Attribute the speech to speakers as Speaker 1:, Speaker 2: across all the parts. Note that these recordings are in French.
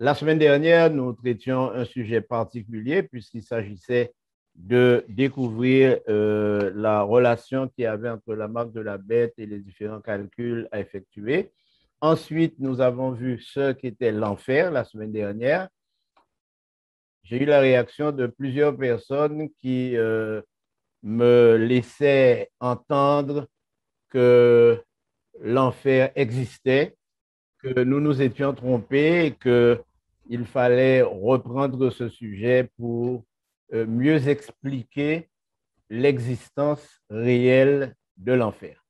Speaker 1: La semaine dernière, nous traitions un sujet particulier puisqu'il s'agissait de découvrir la relation qu'il y avait entre la marque de la bête et les différents calculs à effectuer. Ensuite, nous avons vu ce qu'était l'enfer la semaine dernière. J'ai eu la réaction de plusieurs personnes qui me laissaient entendre que l'enfer existait, que nous nous étions trompés et qu'il fallait reprendre ce sujet pour mieux expliquer l'existence réelle de l'enfer.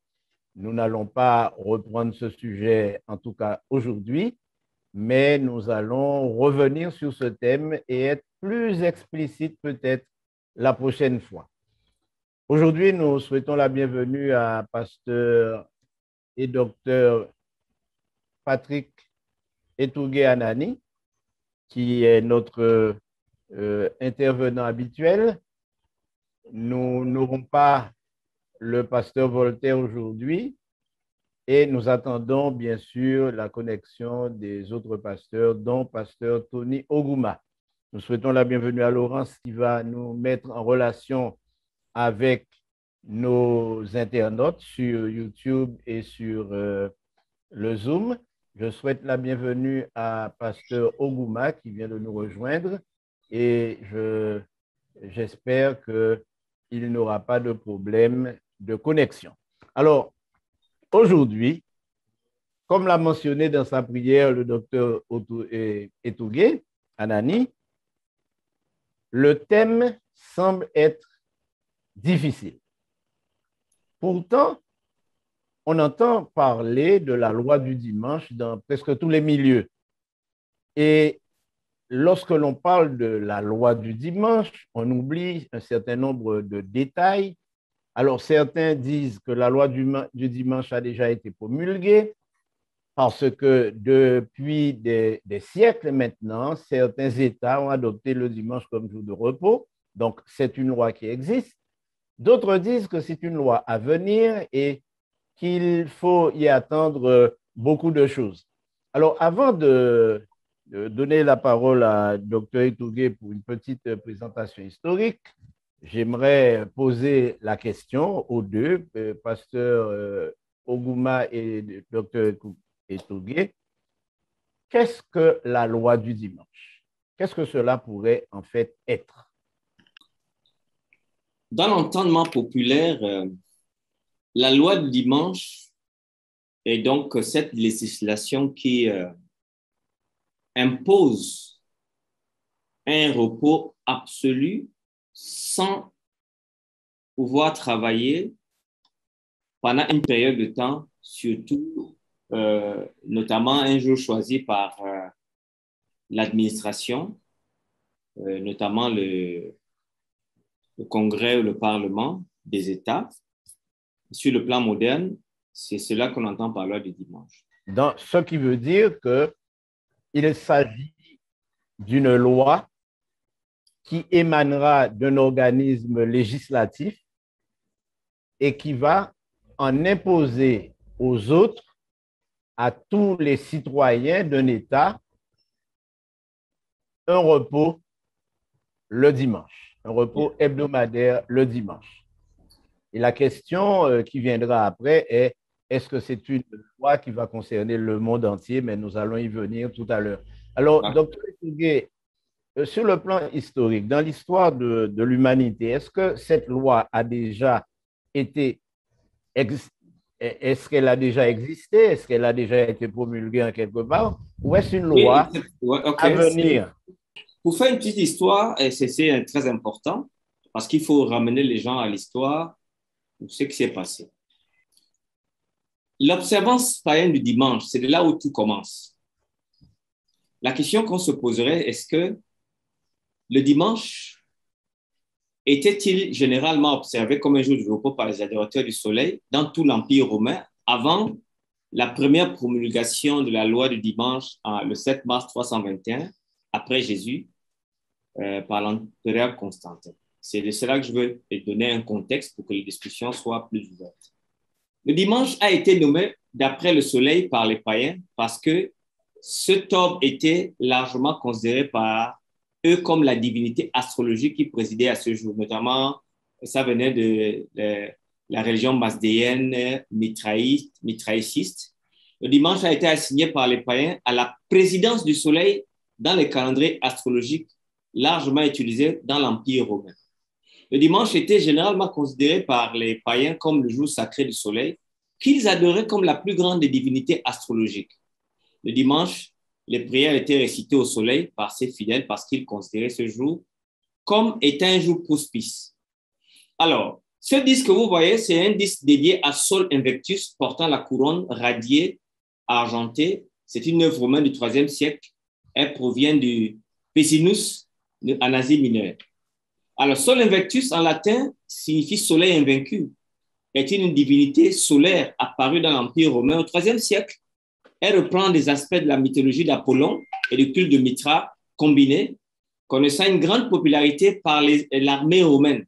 Speaker 1: Nous n'allons pas reprendre ce sujet, en tout cas aujourd'hui, mais nous allons revenir sur ce thème et être plus explicite peut-être la prochaine fois. Aujourd'hui, nous souhaitons la bienvenue à pasteur et docteur Patrick Etougué Anani, qui est notre intervenant habituel. Nous n'aurons pas le pasteur Voltaire aujourd'hui et nous attendons bien sûr la connexion des autres pasteurs, dont pasteur Tony Oguma. Nous souhaitons la bienvenue à Laurence qui va nous mettre en relation avec nos internautes sur YouTube et sur le Zoom. Je souhaite la bienvenue à pasteur Oguma qui vient de nous rejoindre et j'espère qu'il n'aura pas de problème de connexion. Alors, aujourd'hui, comme l'a mentionné dans sa prière le docteur Etougué Anani, le thème semble être difficile. Pourtant, on entend parler de la loi du dimanche dans presque tous les milieux. Et lorsque l'on parle de la loi du dimanche, on oublie un certain nombre de détails. Alors, certains disent que la loi du dimanche a déjà été promulguée parce que depuis des siècles maintenant, certains États ont adopté le dimanche comme jour de repos. Donc, c'est une loi qui existe. D'autres disent que c'est une loi à venir et qu'il faut y attendre beaucoup de choses. Alors, avant de donner la parole à Dr. Etougué pour une petite présentation historique, j'aimerais poser la question aux deux, pasteur Oguma et Dr. Etougué. Qu'est-ce que la loi du dimanche? Qu'est-ce que cela pourrait en fait être?
Speaker 2: Dans l'entendement populaire, la loi du dimanche est donc cette législation qui impose un repos absolu sans pouvoir travailler pendant une période de temps, surtout notamment un jour choisi par l'administration, notamment le Congrès ou le Parlement des États. Sur le plan moderne, c'est cela qu'on entend par loi du dimanche.
Speaker 1: Donc, ce qui veut dire qu'il s'agit d'une loi qui émanera d'un organisme législatif et qui va en imposer aux autres, à tous les citoyens d'un État, un repos le dimanche, un repos hebdomadaire le dimanche. Et la question qui viendra après est, est-ce que c'est une loi qui va concerner le monde entier? Mais nous allons y venir tout à l'heure. Alors, docteur Etougué, sur le plan historique, dans l'histoire de l'humanité, est-ce que cette loi a déjà été, est-ce qu'elle a déjà existé? Est-ce qu'elle a déjà été promulguée en quelque part? Ou est-ce une loi à venir?
Speaker 2: Pour faire une petite histoire, c'est très important parce qu'il faut ramener les gens à l'histoire de ce qui s'est passé. L'observance païenne du dimanche, c'est de là où tout commence. La question qu'on se poserait, est-ce que le dimanche était-il généralement observé comme un jour de repos par les adorateurs du soleil dans tout l'Empire romain avant la première promulgation de la loi du dimanche le 7 mars 321 après Jésus par l'empereur Constantin? C'est de cela que je veux donner un contexte pour que les discussions soient plus ouvertes. Le dimanche a été nommé d'après le soleil par les païens parce que cet orbe était largement considéré par eux comme la divinité astrologique qui présidait à ce jour. Notamment, ça venait de la religion masdéenne mitraïciste. Le dimanche a été assigné par les païens à la présidence du soleil dans les calendriers astrologiques largement utilisés dans l'Empire romain. Le dimanche était généralement considéré par les païens comme le jour sacré du soleil, qu'ils adoraient comme la plus grande des divinités astrologiques. Le dimanche, les prières étaient récitées au soleil par ses fidèles parce qu'ils considéraient ce jour comme étant un jour propice. Alors, ce disque que vous voyez, c'est un disque dédié à Sol Invictus portant la couronne radiée argentée. C'est une œuvre romaine du IIIe siècle. Elle provient du Pessinus en Asie mineure. Alors, Sol Invictus en latin signifie soleil invaincu. Est une divinité solaire apparue dans l'Empire romain au IIIe siècle. Elle reprend des aspects de la mythologie d'Apollon et du culte de Mitra combinés, connaissant une grande popularité par l'armée romaine.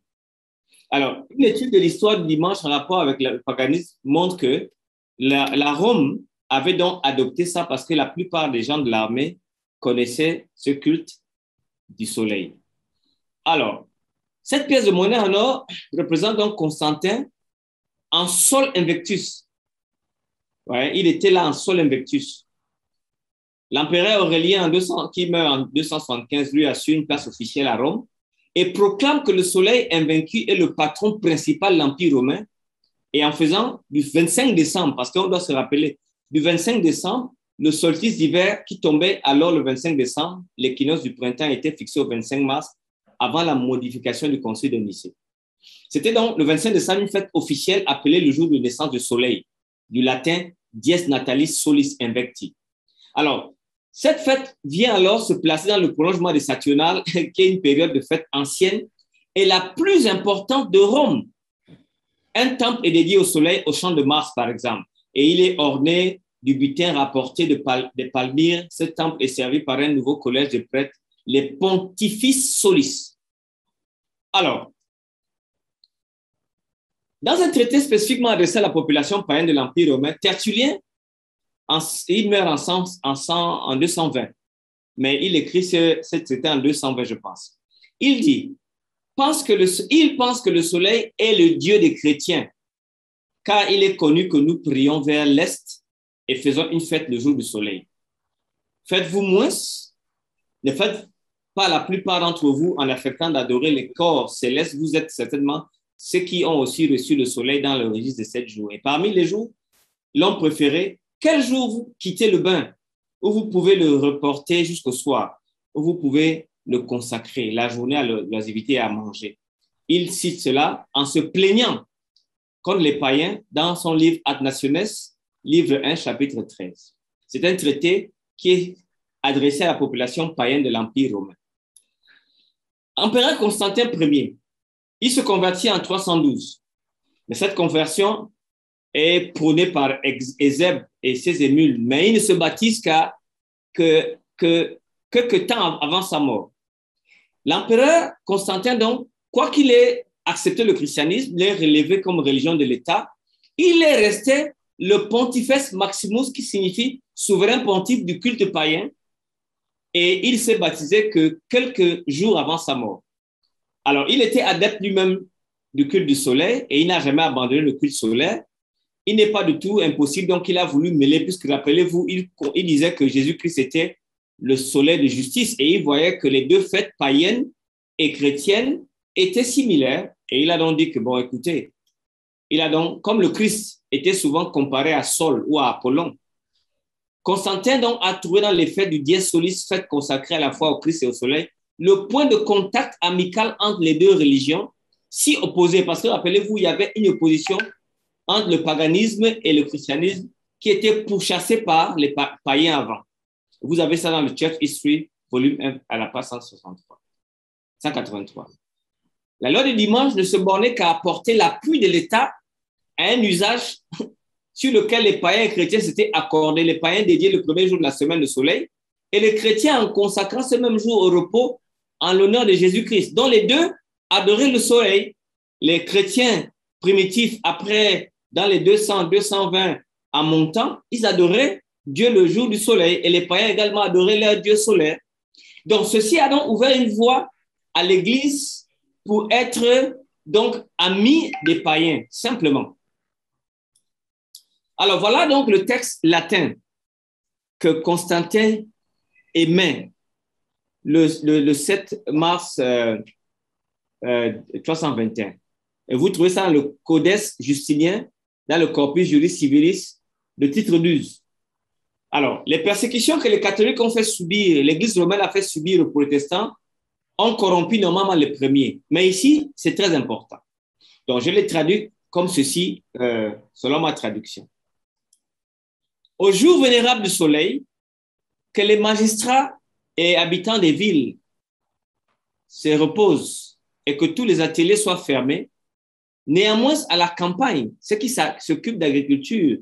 Speaker 2: Alors, une étude de l'histoire du dimanche en rapport avec le paganisme montre que la Rome avait donc adopté ça parce que la plupart des gens de l'armée connaissaient ce culte du soleil. Alors, cette pièce de monnaie en or représente donc Constantin en Sol Invictus. Ouais, il était là en Sol Invictus. L'empereur Aurélien, qui meurt en 275, lui assure une place officielle à Rome et proclame que le soleil invaincu est le patron principal de l'Empire romain. Et en faisant du 25 décembre, parce qu'on doit se rappeler, du 25 décembre, le solstice d'hiver qui tombait alors le 25 décembre, l'équinoxe du printemps était fixé au 25 mars avant la modification du concile de Nicée. C'était donc le 25 décembre une fête officielle appelée le jour de naissance du soleil, du latin dies natalis solis invicti. Alors, cette fête vient alors se placer dans le prolongement des Saturnales, qui est une période de fête ancienne et la plus importante de Rome. Un temple est dédié au soleil au champ de Mars, par exemple, et il est orné du butin rapporté de Palmyre. Ce temple est servi par un nouveau collège de prêtres, les Pontifices Solis. Alors, dans un traité spécifiquement adressé à la population païenne de l'Empire romain, Tertullien, il meurt en 220, mais il écrit ce traité en 220, je pense. Il dit, il pense que le soleil est le Dieu des chrétiens, car il est connu que nous prions vers l'Est et faisons une fête le jour du soleil. Faites-vous moins? Ne faites pas la plupart d'entre vous en affectant d'adorer les corps célestes. Vous êtes certainement ceux qui ont aussi reçu le soleil dans le registre de 7 jours. Et parmi les jours, l'homme préféré, quel jour vous quittez le bain, où vous pouvez le reporter jusqu'au soir, où vous pouvez le consacrer, la journée à l'oisiveté et à manger. Il cite cela en se plaignant contre les païens dans son livre Ad Nationes, livre 1, chapitre 13. C'est un traité qui est adressé à la population païenne de l'Empire romain. Empereur Constantin Ier, il se convertit en 312. Mais cette conversion est prônée par Ézèbe et ses émules, mais il ne se baptise que temps avant sa mort. L'empereur Constantin, donc, quoi qu'il ait accepté le christianisme, l'ait relevé comme religion de l'État, il est resté le Pontifex Maximus, qui signifie souverain pontife du culte païen, et il s'est baptisé que quelques jours avant sa mort. Alors, il était adepte lui-même du culte du soleil et il n'a jamais abandonné le culte solaire. Il n'est pas du tout impossible, donc il a voulu mêler, puisque rappelez-vous, il disait que Jésus-Christ était le soleil de justice et il voyait que les deux fêtes païennes et chrétiennes étaient similaires et il a donc dit que, bon, écoutez, comme le Christ était souvent comparé à Sol ou à Apollon, Constantin donc a trouvé dans les fêtes du Dies Solis, fêtes consacrées à la fois au Christ et au soleil, le point de contact amical entre les deux religions, si opposées, parce que rappelez-vous, il y avait une opposition entre le paganisme et le christianisme qui était pourchassé par les païens avant. Vous avez ça dans le Church History, volume 1, à la page 183. La loi du dimanche ne se bornait qu'à apporter l'appui de l'État à un usage sur lequel les païens et les chrétiens s'étaient accordés. Les païens dédiaient le premier jour de la semaine le soleil et les chrétiens en consacrant ce même jour au repos en l'honneur de Jésus-Christ, dont les deux adoraient le soleil. Les chrétiens primitifs, après, dans les 200, 220 en montant, ils adoraient Dieu le jour du soleil, et les païens également adoraient leur Dieu solaire. Donc, ceci a donc ouvert une voie à l'Église pour être donc amis des païens, simplement. Alors, voilà donc le texte latin que Constantin émet le 7 mars 321. Et vous trouvez ça dans le Codex Justinien, dans le Corpus Juris Civilis, le titre 12. Alors, les persécutions que les catholiques ont fait subir, l'Église romaine a fait subir aux protestants, ont corrompu normalement les premiers. Mais ici, c'est très important. Donc, je l'ai traduit comme ceci, selon ma traduction. Au jour vénérable du soleil, que les magistrats et habitants des villes se reposent et que tous les ateliers soient fermés. Néanmoins, à la campagne, ceux qui s'occupent d'agriculture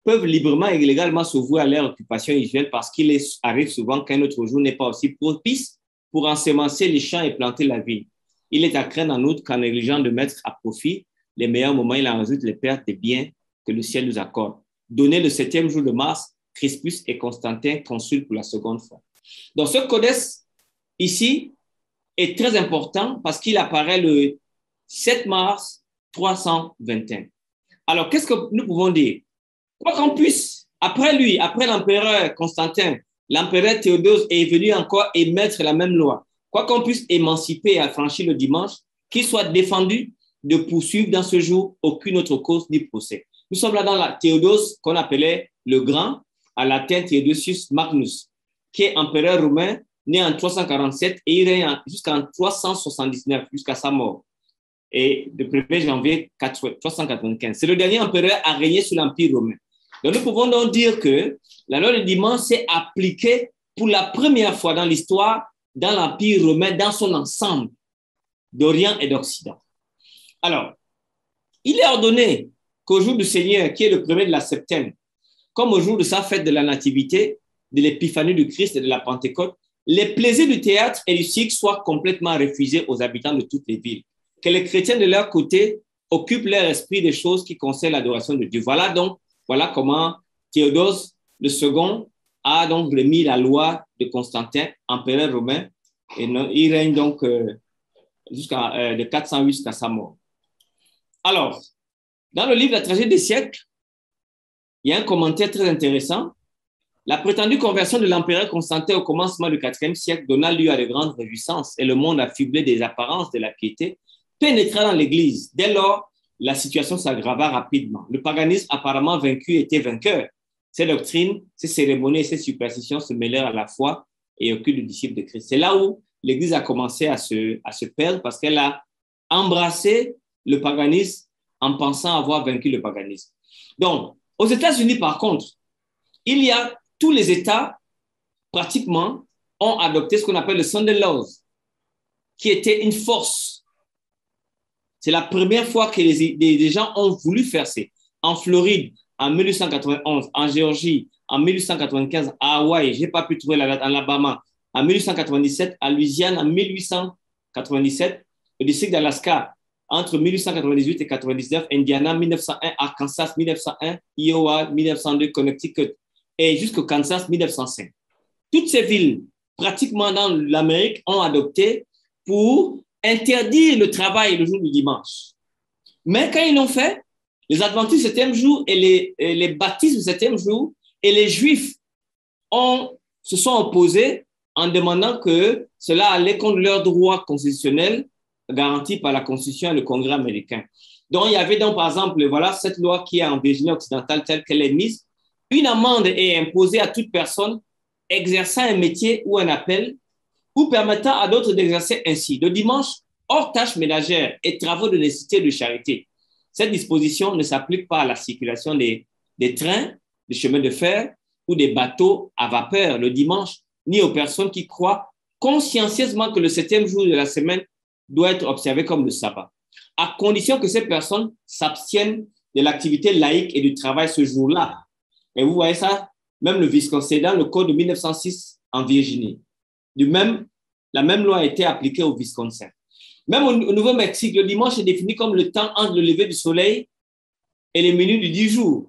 Speaker 2: peuvent librement et légalement se vouer à leur occupation usuelle parce qu'il arrive souvent qu'un autre jour n'est pas aussi propice pour ensemencer les champs et planter la vigne. Il est à craindre en outre qu'en négligeant de mettre à profit les meilleurs moments, il en résulte les pertes des biens que le ciel nous accorde. Donné le 7e jour de mars, Crispus et Constantin consultent pour la seconde fois. Donc, ce codex ici est très important parce qu'il apparaît le 7 mars 321. Alors, qu'est-ce que nous pouvons dire? Quoi qu'on puisse, après lui, après l'empereur Constantin, l'empereur Théodose est venu encore émettre la même loi. Quoi qu'on puisse émanciper et affranchir le dimanche, qu'il soit défendu de poursuivre dans ce jour aucune autre cause ni procès. Nous sommes là dans la Théodose qu'on appelait le Grand, à latin Theodosius Magnus, qui est empereur romain, né en 347 et il règne jusqu'en 379, jusqu'à sa mort. Et le 1er janvier 395. C'est le dernier empereur à régner sur l'Empire romain. Donc, nous pouvons donc dire que la loi du dimanche s'est appliquée pour la première fois dans l'histoire dans l'Empire romain, dans son ensemble, d'Orient et d'Occident. Alors, il est ordonné qu'au jour du Seigneur, qui est le premier de la septaine, comme au jour de sa fête de la Nativité, de l'Épiphanie du Christ et de la Pentecôte, les plaisirs du théâtre et du cirque soient complètement refusés aux habitants de toutes les villes. Que les chrétiens de leur côté occupent leur esprit des choses qui concernent l'adoration de Dieu. Voilà comment Théodose II a donc remis la loi de Constantin, empereur romain, et il règne donc de 408 jusqu'à sa mort. Alors, dans le livre La tragédie des siècles, il y a un commentaire très intéressant. La prétendue conversion de l'empereur Constantin au commencement du IVe siècle donna lieu à de grandes réjouissances et le monde affublé des apparences de la piété pénétra dans l'Église. Dès lors, la situation s'aggrava rapidement. Le paganisme apparemment vaincu était vainqueur. Ces doctrines, ces cérémonies et ces superstitions se mêlèrent à la foi et au culte du disciple de Christ. C'est là où l'Église a commencé à se perdre parce qu'elle a embrassé le paganisme en pensant avoir vaincu le paganisme. Donc, aux États-Unis, par contre, tous les États, pratiquement, ont adopté ce qu'on appelle le Sunday Laws, qui était une force. C'est la première fois que des gens ont voulu faire ça. En Floride, en 1891, en Géorgie, en 1895, à Hawaï, je n'ai pas pu trouver la date, en Alabama, en 1897, à Louisiane, en 1897, le district d'Alaska, entre 1898 et 1999, Indiana, 1901, Arkansas, 1901, Iowa, 1902, Connecticut, et jusqu'au Kansas, 1905. Toutes ces villes, pratiquement dans l'Amérique, ont adopté pour interdire le travail le jour du dimanche. Mais quand ils l'ont fait, les adventistes du 7e jour et les baptistes du 7e jour et les juifs se sont opposés en demandant que cela allait contre leurs droits constitutionnels garantis par la Constitution et le Congrès américain. Donc, il y avait donc, par exemple, voilà cette loi qui est en Virginie occidentale telle qu'elle est mise. Une amende est imposée à toute personne exerçant un métier ou un appel ou permettant à d'autres d'exercer ainsi. Le dimanche, hors tâches ménagères et travaux de nécessité et de charité. Cette disposition ne s'applique pas à la circulation des trains, des chemins de fer ou des bateaux à vapeur le dimanche, ni aux personnes qui croient consciencieusement que le 7e jour de la semaine doit être observé comme le sabbat, à condition que ces personnes s'abstiennent de l'activité laïque et du travail ce jour-là. Et vous voyez ça, même le Wisconsin, dans le code de 1906 en Virginie. La même loi a été appliquée au Wisconsin. Même au Nouveau-Mexique, le dimanche est défini comme le temps entre le lever du soleil et les minutes du 10 jours.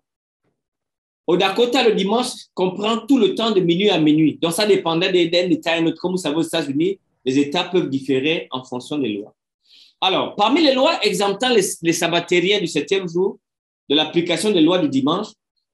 Speaker 2: Au Dakota, le dimanche comprend tout le temps de minuit à minuit. Donc, ça dépendait d'un État à un autre. Comme vous savez, aux États-Unis, les États peuvent différer en fonction des lois. Alors, parmi les lois exemptant les sabbatériens du 7e jour de l'application des lois du dimanche,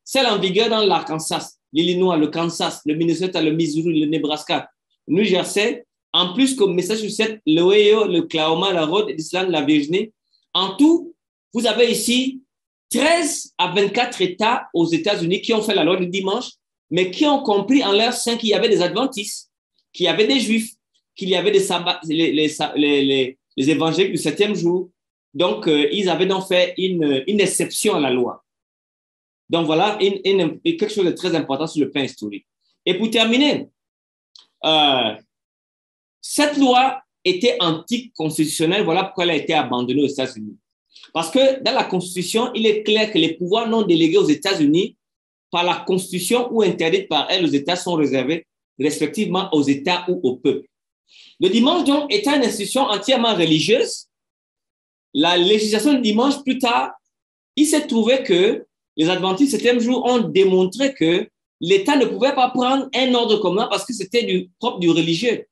Speaker 2: celles en vigueur dans l'Arkansas, l'Illinois, le Kansas, le Minnesota, le Missouri, le Nebraska, le New Jersey, en plus que Massachusetts, l'Ohio, l'Oklahoma, la Rhode Island, la Virginie. En tout, vous avez ici 13 à 24 États aux États-Unis qui ont fait la loi du dimanche, mais qui ont compris en leur sein qu'il y avait des adventistes, qu'il y avait des juifs, qu'il y avait des sabbats, les évangéliques du 7e jour. Donc, ils avaient donc fait une exception à la loi. Donc, voilà quelque chose de très important sur le plan historique. Et pour terminer, cette loi était anticonstitutionnelle. Voilà pourquoi elle a été abandonnée aux États-Unis. Parce que dans la Constitution, il est clair que les pouvoirs non délégués aux États-Unis par la Constitution ou interdits par elle aux États sont réservés respectivement aux États ou au peuple. Le dimanche, donc, étant une institution entièrement religieuse, la législation du dimanche, plus tard, il s'est trouvé que les adventistes du 7e jour ont démontré que l'État ne pouvait pas prendre un ordre commun parce que c'était propre du religieux.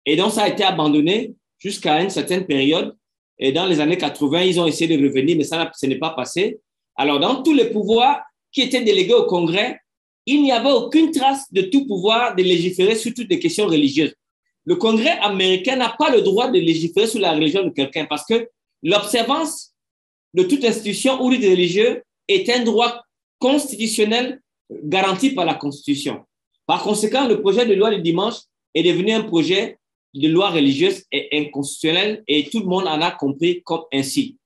Speaker 2: Et donc, ça a été abandonné jusqu'à une certaine période. Et dans les années 80, ils ont essayé de revenir, mais ça n'est pas passé. Alors, dans tous les pouvoirs qui étaient délégués au Congrès, il n'y avait aucune trace de tout pouvoir de légiférer sur toutes les questions religieuses. Le Congrès américain n'a pas le droit de légiférer sur la religion de quelqu'un parce que l'observance de toute institution ou rite religieux est un droit constitutionnel garanti par la Constitution. Par conséquent, le projet de loi du dimanche est devenu un projet de loi religieuse et inconstitutionnelle et tout le monde en a compris comme ainsi.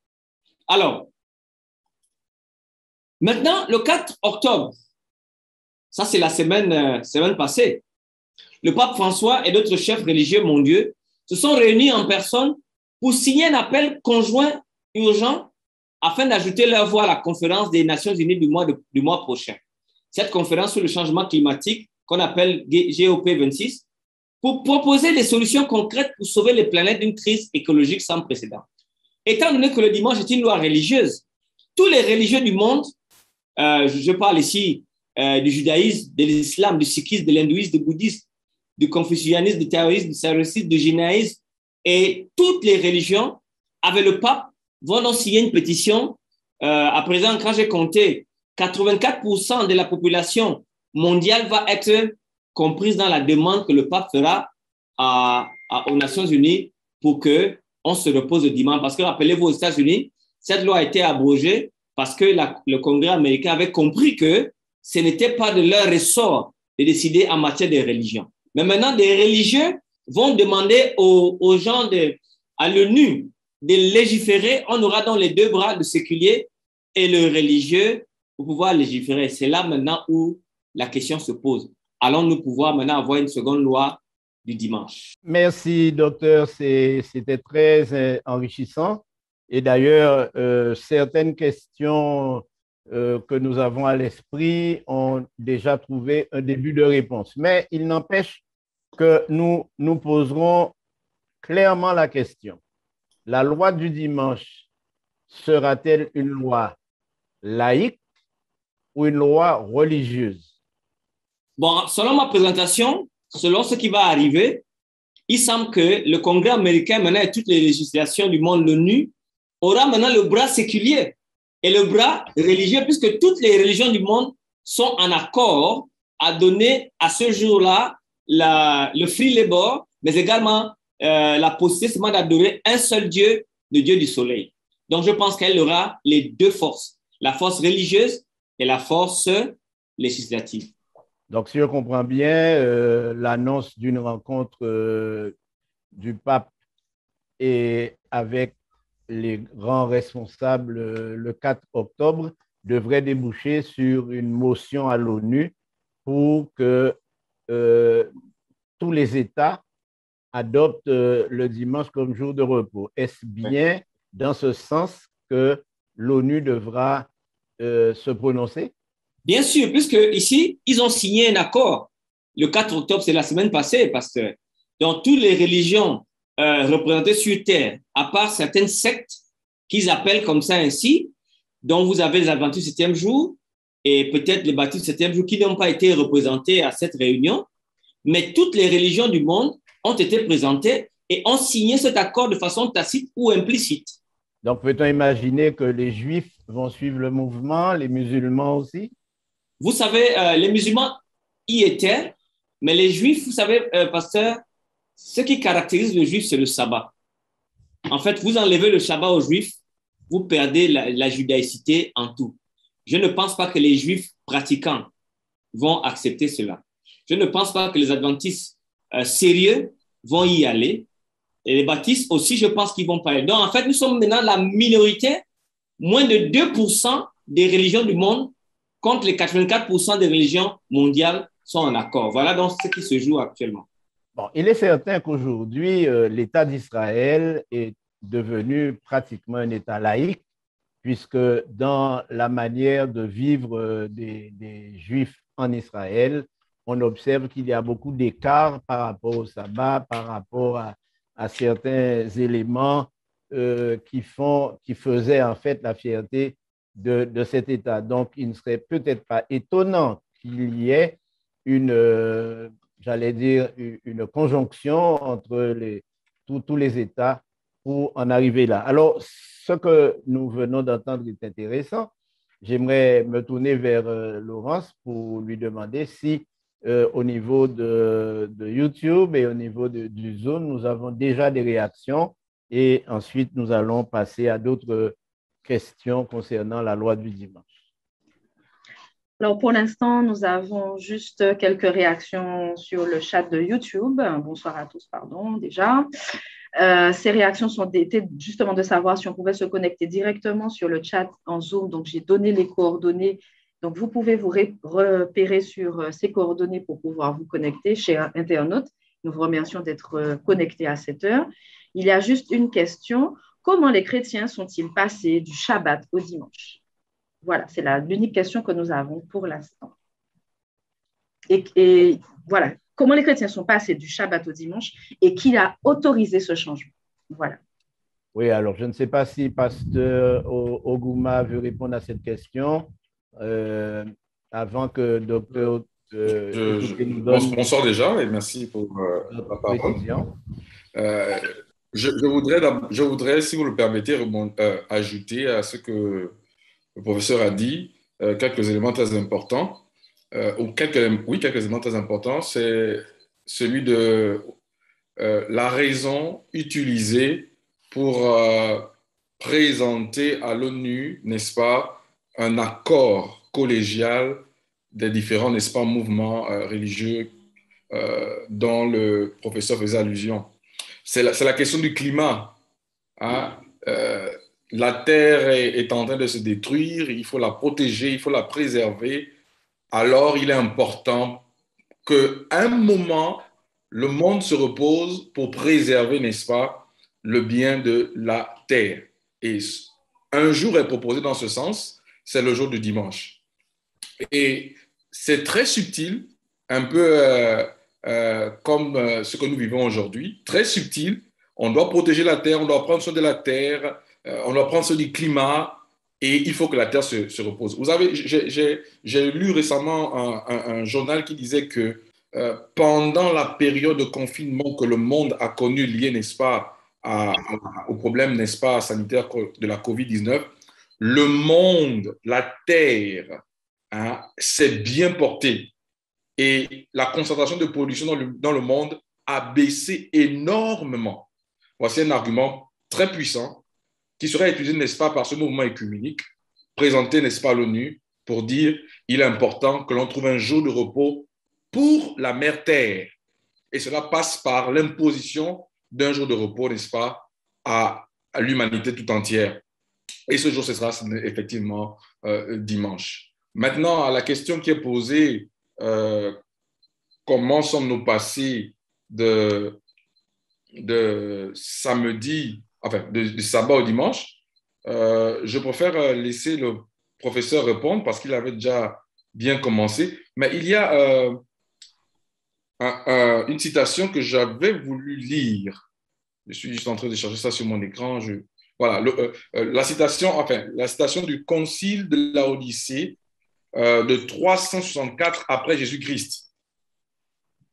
Speaker 2: Alors, maintenant, le 4 octobre, ça c'est la semaine passée, le pape François et d'autres chefs religieux mondiaux se sont réunis en personne pour signer un appel conjoint urgent afin d'ajouter leur voix à la conférence des Nations Unies du mois prochain. Cette conférence sur le changement climatique, qu'on appelle COP26, pour proposer des solutions concrètes pour sauver les planètes d'une crise écologique sans précédent. Étant donné que le dimanche est une loi religieuse, tous les religieux du monde, je parle ici du judaïsme, de l'islam, du sikhisme, de l'hindouisme, du bouddhisme, du confucianisme, du taoïsme, du sarracisme, du jinaïsme, et toutes les religions, avec le pape, vont donc signer une pétition. À présent, quand j'ai compté, 84% de la population mondiale va être comprise dans la demande que le pape fera aux Nations Unies pour qu'on se repose le dimanche. Parce que, rappelez-vous, aux États-Unis, cette loi a été abrogée parce que le Congrès américain avait compris que ce n'était pas de leur ressort de décider en matière de religion. Mais maintenant, des religieux vont demander aux gens, à l'ONU, de légiférer. On aura donc les deux bras, le séculier et le religieux, pour pouvoir légiférer. C'est là maintenant où la question se pose. Allons-nous pouvoir maintenant avoir une seconde loi du dimanche?
Speaker 1: Merci, docteur. C'était très enrichissant. Et d'ailleurs, certaines questions que nous avons à l'esprit ont déjà trouvé un début de réponse. Mais il n'empêche que nous poserons clairement la question. La loi du dimanche sera-t-elle une loi laïque ou une loi religieuse?
Speaker 2: Bon, selon ma présentation, selon ce qui va arriver, il semble que le Congrès américain, maintenant, et toutes les législations du monde, l'ONU, aura maintenant le bras séculier et le bras religieux, puisque toutes les religions du monde sont en accord à donner à ce jour-là le free labor, mais également la possibilité d'adorer un seul Dieu, le Dieu du soleil. Donc, je pense qu'elle aura les deux forces, la force religieuse et la force législative.
Speaker 1: Donc, si je comprends bien, l'annonce d'une rencontre du pape et avec les grands responsables le 4 octobre devrait déboucher sur une motion à l'ONU pour que tous les États adoptent le dimanche comme jour de repos. Est-ce bien dans ce sens que l'ONU devra se prononcer?
Speaker 2: Bien sûr, puisque ici, ils ont signé un accord. Le 4 octobre, c'est la semaine passée, pasteur. Dans toutes les religions représentées sur Terre, à part certaines sectes qu'ils appellent comme ça ainsi, dont vous avez les adventistes du 7e jour, et peut-être les baptistes du 7e jour qui n'ont pas été représentés à cette réunion, mais toutes les religions du monde ont été présentées et ont signé cet accord de façon tacite ou implicite.
Speaker 1: Donc, peut-on imaginer que les Juifs vont suivre le mouvement, les musulmans aussi?
Speaker 2: Vous savez, les musulmans y étaient, mais les Juifs, vous savez, pasteur, ce qui caractérise le Juif, c'est le sabbat. En fait, vous enlevez le sabbat aux Juifs, vous perdez la judaïcité en tout. Je ne pense pas que les Juifs pratiquants vont accepter cela. Je ne pense pas que les adventistes sérieux vont y aller. Et les baptistes aussi, je pense qu'ils vont pas y aller. Donc, en fait, nous sommes maintenant la minorité, moins de 2% des religions du monde contre les 84% des religions mondiales sont en accord. Voilà donc ce qui se joue actuellement.
Speaker 1: Bon, il est certain qu'aujourd'hui, l'État d'Israël est devenu pratiquement un État laïque, puisque dans la manière de vivre des Juifs en Israël, on observe qu'il y a beaucoup d'écarts par rapport au sabbat, par rapport à certains éléments qui faisaient en fait la fierté de cet État. Donc, il ne serait peut-être pas étonnant qu'il y ait j'allais dire, une conjonction entre tous les États pour en arriver là. Alors, ce que nous venons d'entendre est intéressant. J'aimerais me tourner vers Laurence pour lui demander si, au niveau de YouTube et au niveau du Zoom, nous avons déjà des réactions et ensuite nous allons passer à d'autres questions concernant la loi du dimanche.
Speaker 3: Alors, pour l'instant, nous avons juste quelques réactions sur le chat de YouTube. Bonsoir à tous, pardon, déjà. Ces réactions étaient justement de savoir si on pouvait se connecter directement sur le chat en Zoom. Donc, j'ai donné les coordonnées. Donc, vous pouvez vous repérer sur ces coordonnées pour pouvoir vous connecter, chers internautes. Nous vous remercions d'être connectés à cette heure. Il y a juste une question. Comment les chrétiens sont-ils passés du Shabbat au dimanche? Voilà, c'est l'unique question que nous avons pour l'instant. Et voilà, comment les chrétiens sont passés du Shabbat au dimanche et qui a autorisé ce changement? Voilà.
Speaker 1: Oui, alors je ne sais pas si Pasteur Oguma veut répondre à cette question avant que Docteur
Speaker 4: nous donne... Bonsoir déjà et merci pour la parole. Je voudrais, si vous le permettez, ajouter à ce que le professeur a dit quelques éléments très importants, quelques éléments très importants, c'est celui de la raison utilisée pour présenter à l'ONU, n'est-ce pas, un accord collégial des différents, n'est-ce pas, mouvements religieux dont le professeur faisait allusion. C'est la question du climat. Hein? La Terre est en train de se détruire, il faut la protéger, il faut la préserver. Alors, il est important qu'à un moment, le monde se repose pour préserver, n'est-ce pas, le bien de la Terre. Et un jour est proposé dans ce sens, c'est le jour du dimanche. Et c'est très subtil, un peu comme ce que nous vivons aujourd'hui, très subtil. On doit protéger la Terre, on doit prendre soin de la Terre, on doit prendre soin du climat et il faut que la Terre se repose. Vous savez, j'ai lu récemment un journal qui disait que pendant la période de confinement que le monde a connu lié, n'est-ce pas, au problème, n'est-ce pas, sanitaire de la COVID-19, le monde, la Terre, hein, s'est bien porté et la concentration de pollution dans le monde a baissé énormément. Voici un argument très puissant qui serait utilisé, n'est-ce pas, par ce mouvement œcuménique, présenté, n'est-ce pas, à l'ONU, pour dire qu'il est important que l'on trouve un jour de repos pour la mère Terre. Et cela passe par l'imposition d'un jour de repos, n'est-ce pas, à l'humanité tout entière. Et ce jour, ce sera effectivement dimanche. Maintenant, à la question qui est posée, comment sommes-nous passés de samedi, enfin, de sabbat au dimanche, je préfère laisser le professeur répondre parce qu'il avait déjà bien commencé. Mais il y a une citation que j'avais voulu lire. Je suis juste en train de chercher ça sur mon écran. Voilà, la citation du concile de Laodicée de 364 après Jésus-Christ.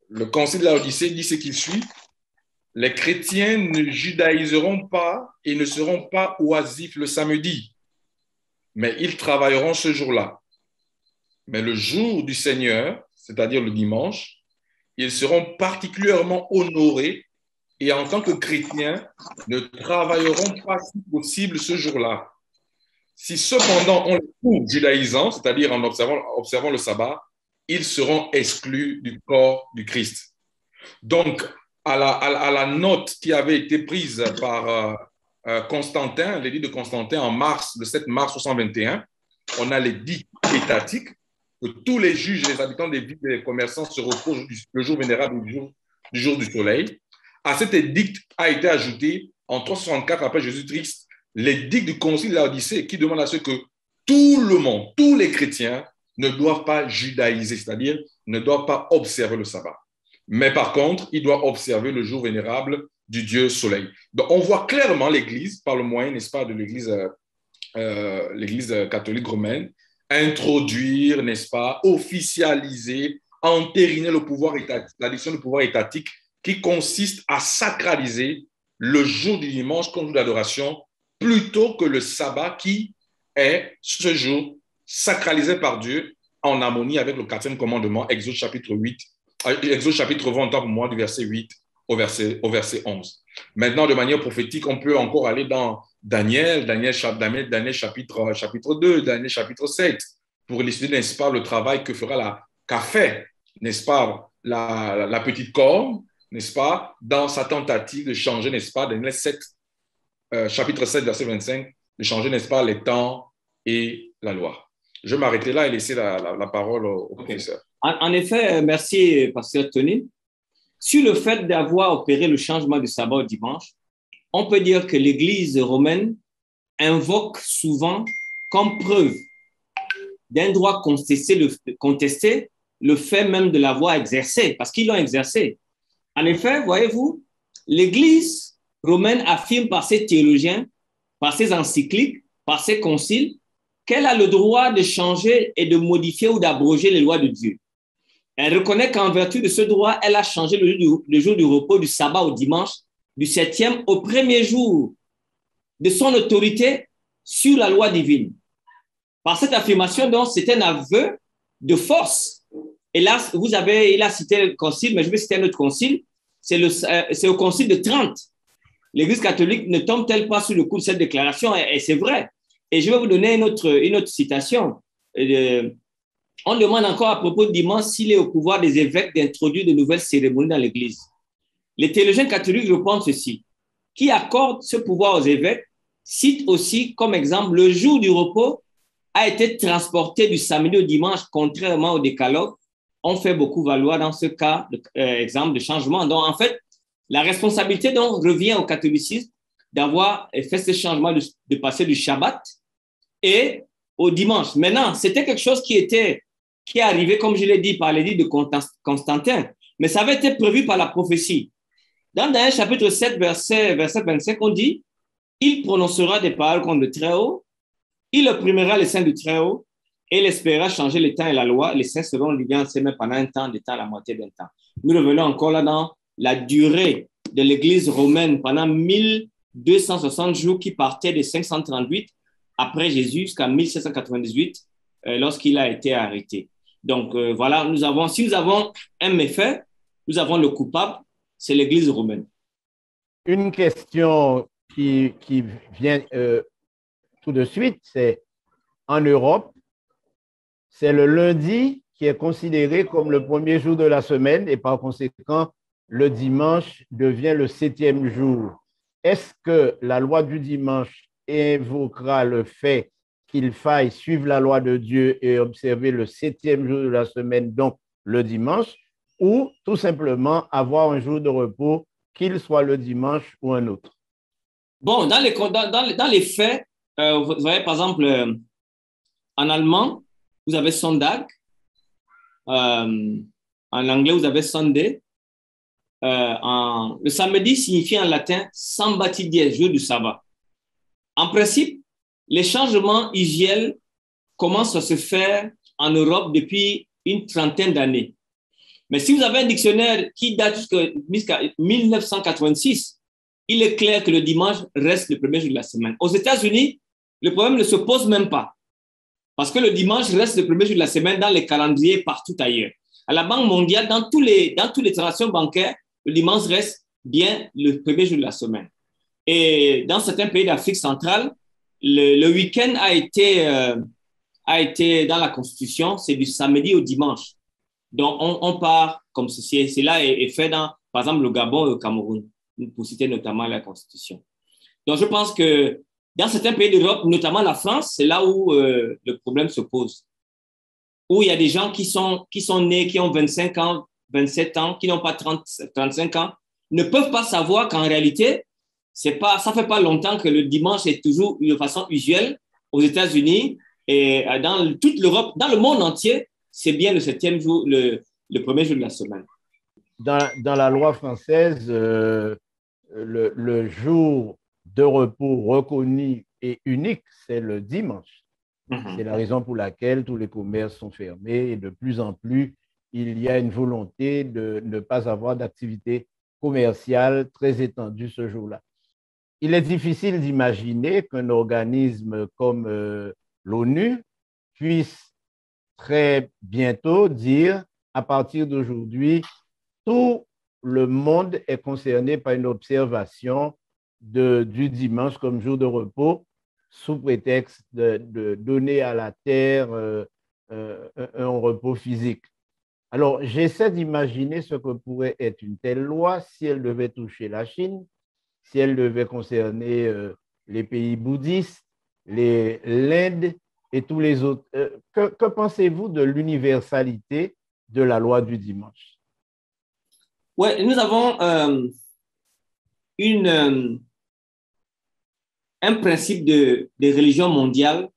Speaker 4: Le concile de Laodicée dit ce qui suit. Les chrétiens ne judaïseront pas et ne seront pas oisifs le samedi, mais ils travailleront ce jour-là. Mais le jour du Seigneur, c'est-à-dire le dimanche, ils seront particulièrement honorés et en tant que chrétiens, ne travailleront pas si possible ce jour-là. Si cependant on les trouve judaïsants, c'est-à-dire en observant le sabbat, ils seront exclus du corps du Christ. Donc, à la note qui avait été prise par Constantin, l'édit de Constantin en mars, le 7 mars 621, on a l'édit étatique que tous les juges et les habitants des villes et les commerçants se reposent le jour vénérable du jour du soleil. À cet édit a été ajouté en 364 après Jésus-Christ l'édit du concile de Laodicée qui demande à ce que tout le monde, tous les chrétiens ne doivent pas judaïser, c'est-à-dire ne doivent pas observer le sabbat. Mais par contre, ils doivent observer le jour vénérable du Dieu soleil. Donc, on voit clairement l'Église, par le moyen, n'est-ce pas, de l'Église catholique romaine, introduire, n'est-ce pas, officialiser, entériner le pouvoir étatique, l'addition du pouvoir étatique qui consiste à sacraliser le jour du dimanche comme jour d'adoration plutôt que le sabbat qui est ce jour sacralisé par Dieu en harmonie avec le 4e commandement, Exode chapitre 20, autant pour moi, du verset 8 au verset 11. Maintenant, de manière prophétique, on peut encore aller dans Daniel chapitre 2, Daniel chapitre 7, pour élucider, n'est-ce pas, le travail qu'a fait, n'est-ce pas, la petite corne, n'est-ce pas, dans sa tentative de changer, n'est-ce pas, Daniel 7, chapitre 7, verset 25, de changer, n'est-ce pas, les temps et la loi. Je vais m'arrêter là et laisser la parole au professeur.
Speaker 2: En effet, merci, pasteur Tony. Sur le fait d'avoir opéré le changement du sabbat au dimanche, on peut dire que l'Église romaine invoque souvent comme preuve d'un droit contesté le fait même de l'avoir exercé, parce qu'ils l'ont exercé. En effet, voyez-vous, l'Église romaine affirme par ses théologiens, par ses encycliques, par ses conciles, qu'elle a le droit de changer et de modifier ou d'abroger les lois de Dieu. Elle reconnaît qu'en vertu de ce droit, elle a changé le jour du repos du sabbat au dimanche, du 7e au 1er jour de son autorité sur la loi divine. Par cette affirmation, donc, c'est un aveu de force. Et là, il a cité le concile, mais je vais citer un autre concile, c'est au concile de Trente. L'Église catholique ne tombe-t-elle pas sous le coup de cette déclaration? Et c'est vrai. Et je vais vous donner une autre citation. On demande encore à propos de dimanche s'il est au pouvoir des évêques d'introduire de nouvelles cérémonies dans l'Église. Les théologiens catholiques répondent ceci. Qui accorde ce pouvoir aux évêques cite aussi comme exemple le jour du repos a été transporté du samedi au dimanche, contrairement au décalogue. On fait beaucoup valoir dans ce cas, exemple de changement. Donc, en fait, la responsabilité donc revient au catholicisme d'avoir fait ce changement de passer du Shabbat et au dimanche. Maintenant, c'était quelque chose qui est arrivé, comme je l'ai dit, par l'édit de Constantin, mais ça avait été prévu par la prophétie. Dans Daniel chapitre 7, verset 25, on dit « Il prononcera des paroles contre le Très-Haut, il opprimera les saints du Très-Haut, et il espérera changer les temps et la loi. Les saints seront liés en ses mains pendant un temps, des temps, la moitié d'un temps. » Nous revenons encore là dans la durée de l'Église romaine pendant 1260 jours qui partait de 538 après Jésus jusqu'à 1798 lorsqu'il a été arrêté. Donc voilà, si nous avons un méfait, nous avons le coupable, c'est l'Église romaine.
Speaker 1: Une question qui vient tout de suite, c'est en Europe, c'est le lundi qui est considéré comme le premier jour de la semaine et par conséquent, le dimanche devient le 7e jour. Est-ce que la loi du dimanche évoquera le fait qu'il faille suivre la loi de Dieu et observer le 7e jour de la semaine, donc le dimanche, ou tout simplement avoir un jour de repos, qu'il soit le dimanche ou un autre?
Speaker 2: Bon, dans les faits, vous voyez par exemple, en allemand, vous avez Sonntag, en anglais, vous avez Sunday. Le samedi signifie en latin Sabbati dies, jour du sabbat. En principe, les changements usuels commencent à se faire en Europe depuis une trentaine d'années. Mais si vous avez un dictionnaire qui date jusqu'à 1986, il est clair que le dimanche reste le premier jour de la semaine. Aux États-Unis, le problème ne se pose même pas. Parce que le dimanche reste le premier jour de la semaine dans les calendriers partout ailleurs. À la Banque mondiale, dans toutes les transactions bancaires, le dimanche reste bien le premier jour de la semaine. Et dans certains pays d'Afrique centrale, le week-end a été dans la Constitution, c'est du samedi au dimanche. Donc, on part comme ceci. Cela est fait dans, par exemple, le Gabon et le Cameroun, pour citer notamment la Constitution. Donc, je pense que dans certains pays d'Europe, notamment la France, c'est là où le problème se pose. Où il y a des gens qui sont nés, qui ont 25 ans, 27 ans, qui n'ont pas 35 ans, ne peuvent pas savoir qu'en réalité, ça ne fait pas longtemps que le dimanche est toujours de façon usuelle aux États-Unis et dans toute l'Europe, dans le monde entier, c'est bien le 7e jour, le premier jour de la semaine.
Speaker 1: Dans la loi française, le jour de repos reconnu et unique, c'est le dimanche. C'est la raison pour laquelle tous les commerces sont fermés et de plus en plus, il y a une volonté de ne pas avoir d'activité commerciale très étendue ce jour-là. Il est difficile d'imaginer qu'un organisme comme l'ONU puisse très bientôt dire à partir d'aujourd'hui, tout le monde est concerné par une observation du dimanche comme jour de repos sous prétexte de donner à la terre un repos physique. Alors, j'essaie d'imaginer ce que pourrait être une telle loi si elle devait toucher la Chine, si elle devait concerner les pays bouddhistes, l'Inde et tous les autres. Que pensez-vous de l'universalité de la loi du dimanche?
Speaker 2: Oui, nous avons un principe de religion mondiale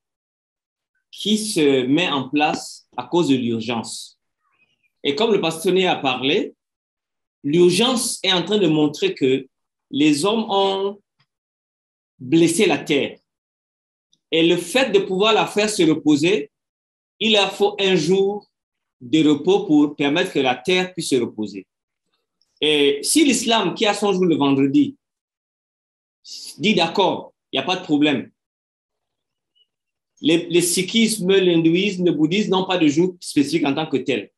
Speaker 2: qui se met en place à cause de l'urgence. Et comme le pasteur a parlé, l'urgence est en train de montrer que les hommes ont blessé la terre. Et le fait de pouvoir la faire se reposer, il leur faut un jour de repos pour permettre que la terre puisse se reposer. Et si l'islam, qui a son jour le vendredi, dit d'accord, il n'y a pas de problème. Les sikhisme, l'hindouisme, le bouddhisme n'ont pas de jour spécifique en tant que tel.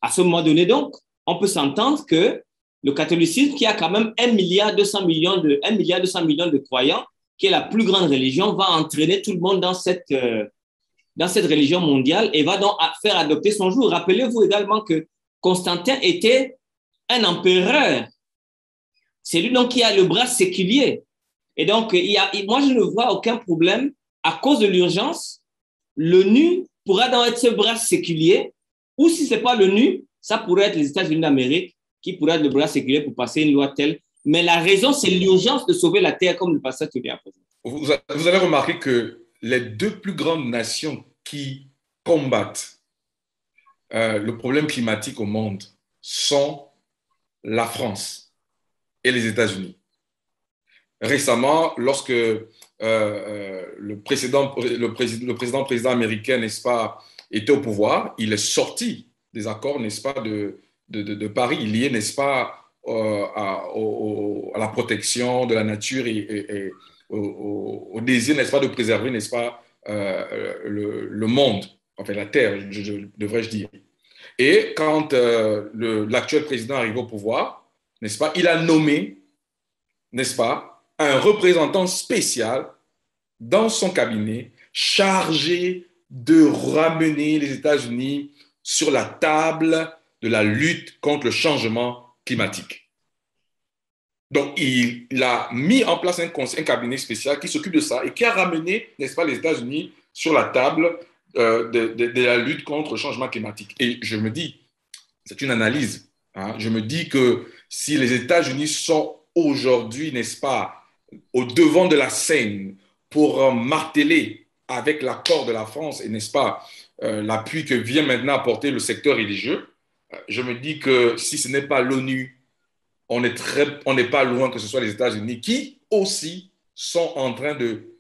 Speaker 2: À ce moment donné, donc, on peut s'entendre que le catholicisme, qui a quand même 1,2 milliard de croyants, qui est la plus grande religion, va entraîner tout le monde dans cette religion mondiale et va donc faire adopter son jour. Rappelez-vous également que Constantin était un empereur. C'est lui donc qui a le bras séculier. Et donc, moi, je ne vois aucun problème. À cause de l'urgence, l'ONU pourra donc être ce bras séculier, ou si ce n'est pas l'ONU, ça pourrait être les États-Unis d'Amérique qui pourraient être le bras séculier pour passer une loi telle. Mais la raison, c'est l'urgence de sauver la terre, comme le pasteur tout à l'heure.
Speaker 4: Vous avez remarqué que les deux plus grandes nations qui combattent le problème climatique au monde sont la France et les États-Unis. Récemment, lorsque le président américain, n'est-ce pas, était au pouvoir, il est sorti des accords, n'est-ce pas, de Paris, liés, n'est-ce pas, à la protection de la nature et au désir, n'est-ce pas, de préserver, n'est-ce pas, le monde, enfin la terre, devrais-je dire. Et quand l'actuel président arrive au pouvoir, n'est-ce pas, il a nommé, n'est-ce pas, un représentant spécial dans son cabinet chargé de ramener les États-Unis sur la table de la lutte contre le changement climatique. Donc, il a mis en place un cabinet spécial qui s'occupe de ça et qui a ramené, n'est-ce pas, les États-Unis sur la table de la lutte contre le changement climatique. Et je me dis, c'est une analyse, hein, je me dis que si les États-Unis sont aujourd'hui, n'est-ce pas, au devant de la scène pour marteler avec l'accord de la France et, n'est-ce pas, l'appui que vient maintenant apporter le secteur religieux, je me dis que si ce n'est pas l'ONU, on n'est pas loin que ce soit les États-Unis qui aussi sont en train de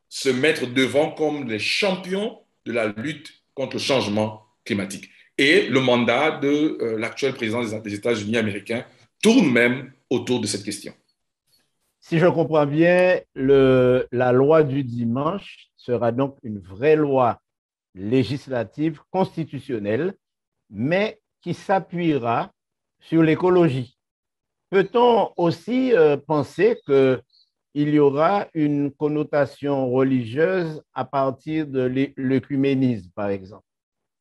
Speaker 4: se mettre devant comme les champions de la lutte contre le changement climatique. Et le mandat de l'actuel président des États-Unis américains tourne même autour de cette question.
Speaker 1: Si je comprends bien, la loi du dimanche sera donc une vraie loi législative constitutionnelle, mais qui s'appuiera sur l'écologie. Peut-on aussi penser qu'il y aura une connotation religieuse à partir de l'œcuménisme, par exemple?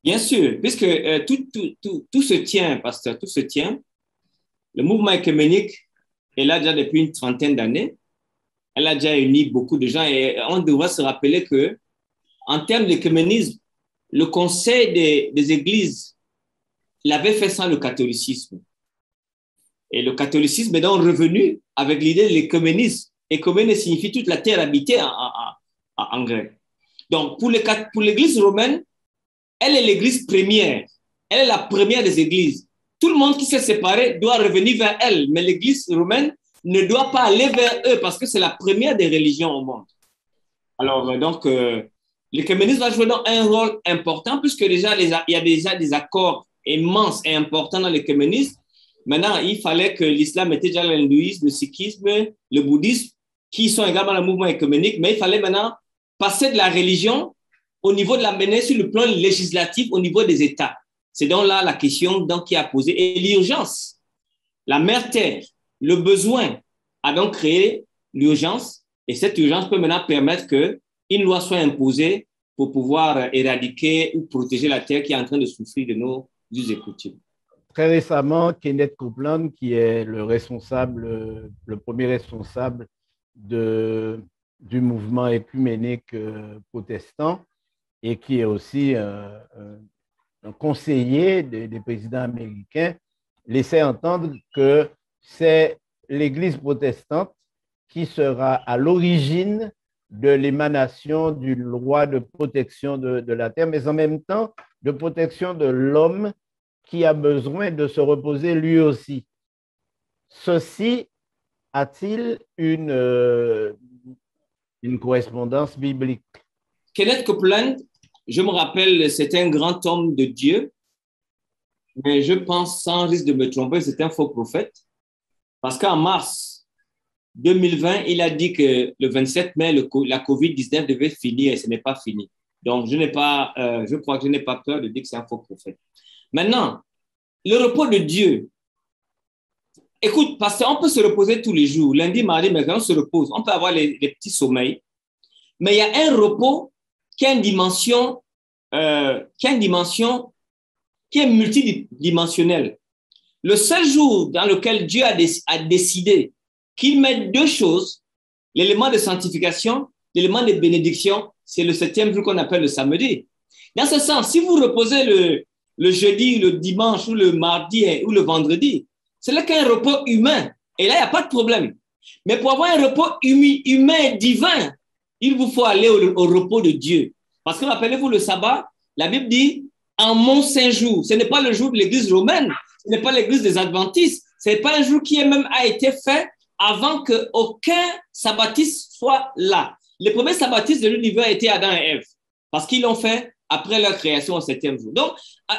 Speaker 2: Bien sûr, puisque tout se tient, pasteur, tout se tient. Le mouvement œcuménique est là déjà depuis une trentaine d'années. Elle a déjà uni beaucoup de gens et on devrait se rappeler que, en termes d'œcuménisme, le Conseil des églises l'avait fait sans le catholicisme. Et le catholicisme est donc revenu avec l'idée de l'œcuménisme. Œkumène signifie toute la terre habitée en grec. Donc, pour l'église romaine, elle est l'église première. Elle est la première des églises. Tout le monde qui s'est séparé doit revenir vers elle, mais l'église romaine ne doit pas aller vers eux parce que c'est la première des religions au monde. Alors, donc, l'œcuménisme va jouer donc un rôle important puisque déjà, il y a déjà des accords immenses et importants dans l'œcuménisme. Maintenant, il fallait que l'islam était déjà l'hindouisme, le sikhisme, le bouddhisme, qui sont également le mouvement œcuménique, mais il fallait maintenant passer de la religion au niveau de la mener sur le plan législatif, au niveau des États. C'est donc là la question donc, qui a posé. Et l'urgence, la mère terre, le besoin a donc créé l'urgence. Et cette urgence peut maintenant permettre qu'une loi soit imposée pour pouvoir éradiquer ou protéger la terre qui est en train de souffrir de nos us et coutumes.
Speaker 1: Très récemment, Kenneth Copeland, qui est le premier responsable du mouvement œcuménique protestant et qui est aussi un conseiller des présidents américains, laissait entendre que c'est l'Église protestante qui sera à l'origine de l'émanation d'une loi de protection de la terre, mais en même temps de protection de l'homme qui a besoin de se reposer lui aussi. Ceci a-t-il une correspondance biblique?
Speaker 2: Kenneth Copeland, je me rappelle, c'est un grand homme de Dieu, mais je pense, sans risque de me tromper, c'est un faux prophète. Parce qu'en mars 2020, il a dit que le 27 mai, la COVID-19 devait finir et ce n'est pas fini. Donc, je crois que je n'ai pas peur de dire que c'est un faux prophète. Maintenant, le repos de Dieu. Écoute, parce qu'on peut se reposer tous les jours. Lundi, mardi, mercredi, on se repose. On peut avoir les petits sommeils. Mais il y a un repos qui a une dimension, qui est multidimensionnelle. Le seul jour dans lequel Dieu a décidé qu'il met deux choses, l'élément de sanctification, l'élément de bénédiction, c'est le 7e jour qu'on appelle le samedi. Dans ce sens, si vous reposez le jeudi, le dimanche ou le mardi ou le vendredi, c'est là qu'il y a un repos humain. Et là, il n'y a pas de problème. Mais pour avoir un repos humain et divin, il vous faut aller au repos de Dieu. Parce que, rappelez-vous, le sabbat, la Bible dit en mon saint jour. Ce n'est pas le jour de l'église romaine, ce n'est pas l'église des adventistes, ce n'est pas un jour qui a été fait avant qu'aucun sabbatiste soit là. Les premiers sabbatistes de l'univers étaient Adam et Ève, parce qu'ils l'ont fait après leur création au 7e jour. Donc,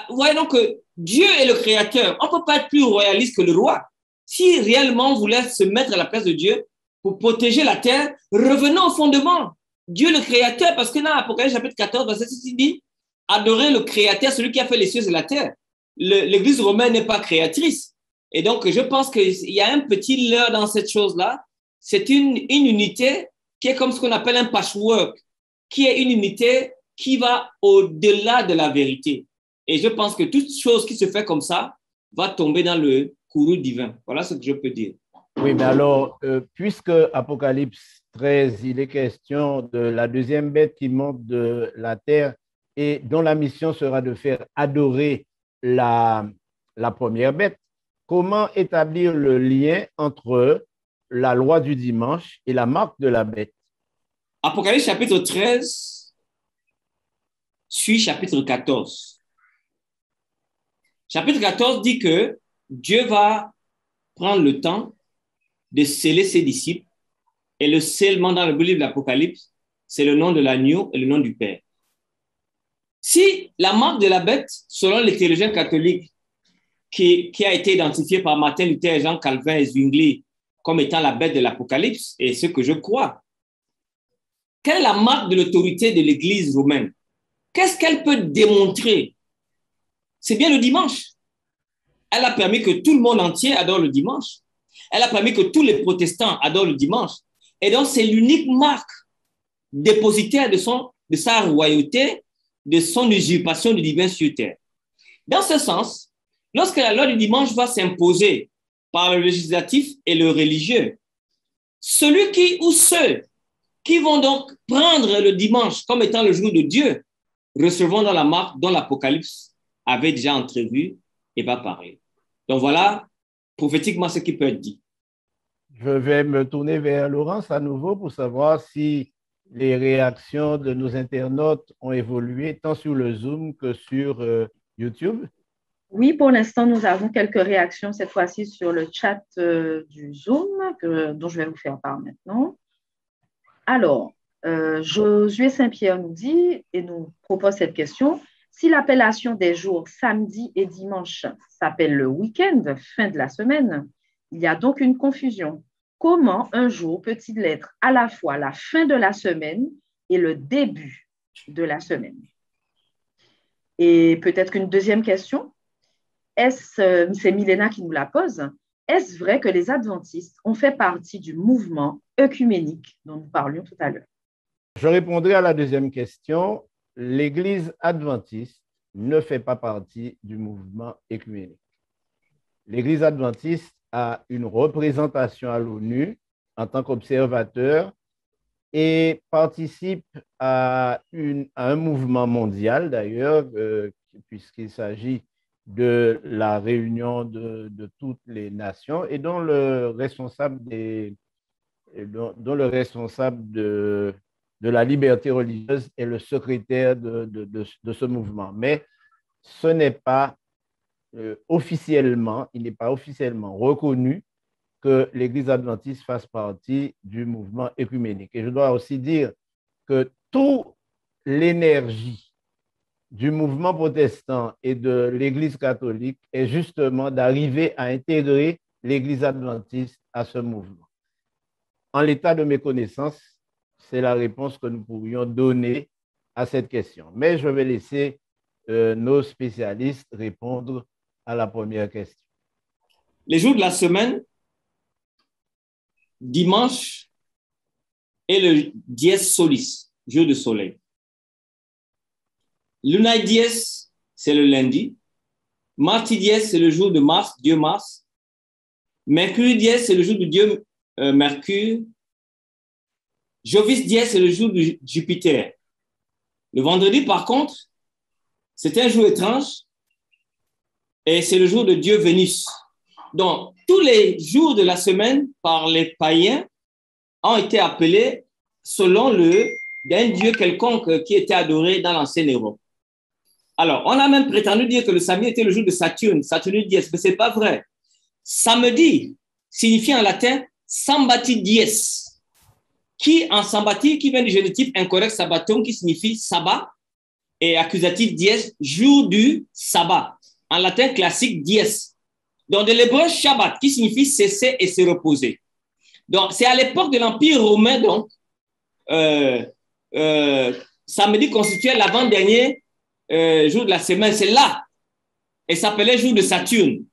Speaker 2: voyons que Dieu est le créateur. On ne peut pas être plus royaliste que le roi. Si réellement on voulait se mettre à la place de Dieu pour protéger la terre, revenons au fondement. Dieu le créateur, parce que dans Apocalypse chapitre 14, verset 6, il dit « Adorez le créateur, celui qui a fait les cieux et la terre ». L'église romaine n'est pas créatrice. Et donc, je pense qu'il y a un petit leurre dans cette chose-là. C'est une unité qui est comme ce qu'on appelle un patchwork, qui est une unité qui va au-delà de la vérité. Et je pense que toute chose qui se fait comme ça va tomber dans le courroux divin. Voilà ce que je peux dire.
Speaker 1: Oui, mais alors, puisque Apocalypse 13, il est question de la deuxième bête qui monte de la terre et dont la mission sera de faire adorer la première bête, comment établir le lien entre la loi du dimanche et la marque de la bête?
Speaker 2: Apocalypse chapitre 13 suit chapitre 14. Chapitre 14 dit que Dieu va prendre le temps de sceller ses disciples. Et le scellement dans le livre de l'Apocalypse, c'est le nom de l'agneau et le nom du Père. Si la marque de la bête, selon les théologiens catholiques, qui a été identifiée par Martin Luther, Jean Calvin et Zwingli comme étant la bête de l'Apocalypse, et ce que je crois, quelle est la marque de l'autorité de l'Église romaine? Qu'est-ce qu'elle peut démontrer? C'est bien le dimanche. Elle a permis que tout le monde entier adore le dimanche. Elle a permis que tous les protestants adorent le dimanche. Et donc, c'est l'unique marque dépositaire de sa royauté, de son usurpation du divin sur terre. Dans ce sens, lorsque la loi du dimanche va s'imposer par le législatif et le religieux, celui qui ou ceux qui vont donc prendre le dimanche comme étant le jour de Dieu recevront dans la marque dont l'Apocalypse avait déjà entrevu et va parler. Donc voilà prophétiquement ce qui peut être dit.
Speaker 1: Je vais me tourner vers Laurence à nouveau pour savoir si les réactions de nos internautes ont évolué tant sur le Zoom que sur YouTube.
Speaker 3: Oui, pour l'instant, nous avons quelques réactions cette fois-ci sur le chat du Zoom dont je vais vous faire part maintenant. Alors, Josué Saint-Pierre nous dit et nous propose cette question. Si l'appellation des jours samedi et dimanche s'appelle le week-end, fin de la semaine, il y a donc une confusion. Comment un jour peut-il être à la fois la fin de la semaine et le début de la semaine? Et peut-être qu'une deuxième question, c'est Milena qui nous la pose, est-ce vrai que les adventistes ont fait partie du mouvement œcuménique dont nous parlions tout à l'heure?
Speaker 1: Je répondrai à la deuxième question. L'Église adventiste ne fait pas partie du mouvement œcuménique. L'Église adventiste a une représentation à l'ONU en tant qu'observateur et participe à un mouvement mondial d'ailleurs, puisqu'il s'agit de la réunion de toutes les nations et dont le responsable de la liberté religieuse est le secrétaire de ce mouvement. Mais ce n'est pas officiellement, il n'est pas officiellement reconnu que l'Église adventiste fasse partie du mouvement œcuménique. Et je dois aussi dire que toute l'énergie du mouvement protestant et de l'Église catholique est justement d'arriver à intégrer l'Église adventiste à ce mouvement. En l'état de mes connaissances, c'est la réponse que nous pourrions donner à cette question. Mais je vais laisser nos spécialistes répondre à la première question.
Speaker 2: Les jours de la semaine, dimanche est le dies solis, jour de soleil. Lunae dies, c'est le lundi. Mardi dies, c'est le jour de Mars, Dieu Mars. Mercredi dies, c'est le jour de Dieu Mercure. Jovis dies, c'est le jour de Jupiter. Le vendredi, par contre, c'est un jour étrange et c'est le jour de Dieu Vénus. Donc, tous les jours de la semaine par les païens ont été appelés selon d'un dieu quelconque qui était adoré dans l'ancienne Europe. Alors, on a même prétendu dire que le samedi était le jour de Saturne, Saturnus dies, mais ce n'est pas vrai. Samedi signifie en latin Sambati dies, qui en Sambati, qui vient du génitif incorrect sabbatum, qui signifie sabbat, et accusatif dies, jour du sabbat, en latin classique dies. Donc, de l'hébreu Shabbat, qui signifie cesser et se reposer. Donc, c'est à l'époque de l'Empire romain, donc, samedi constituait l'avant-dernier jour de la semaine. C'est là. Et s'appelait jour de Saturne.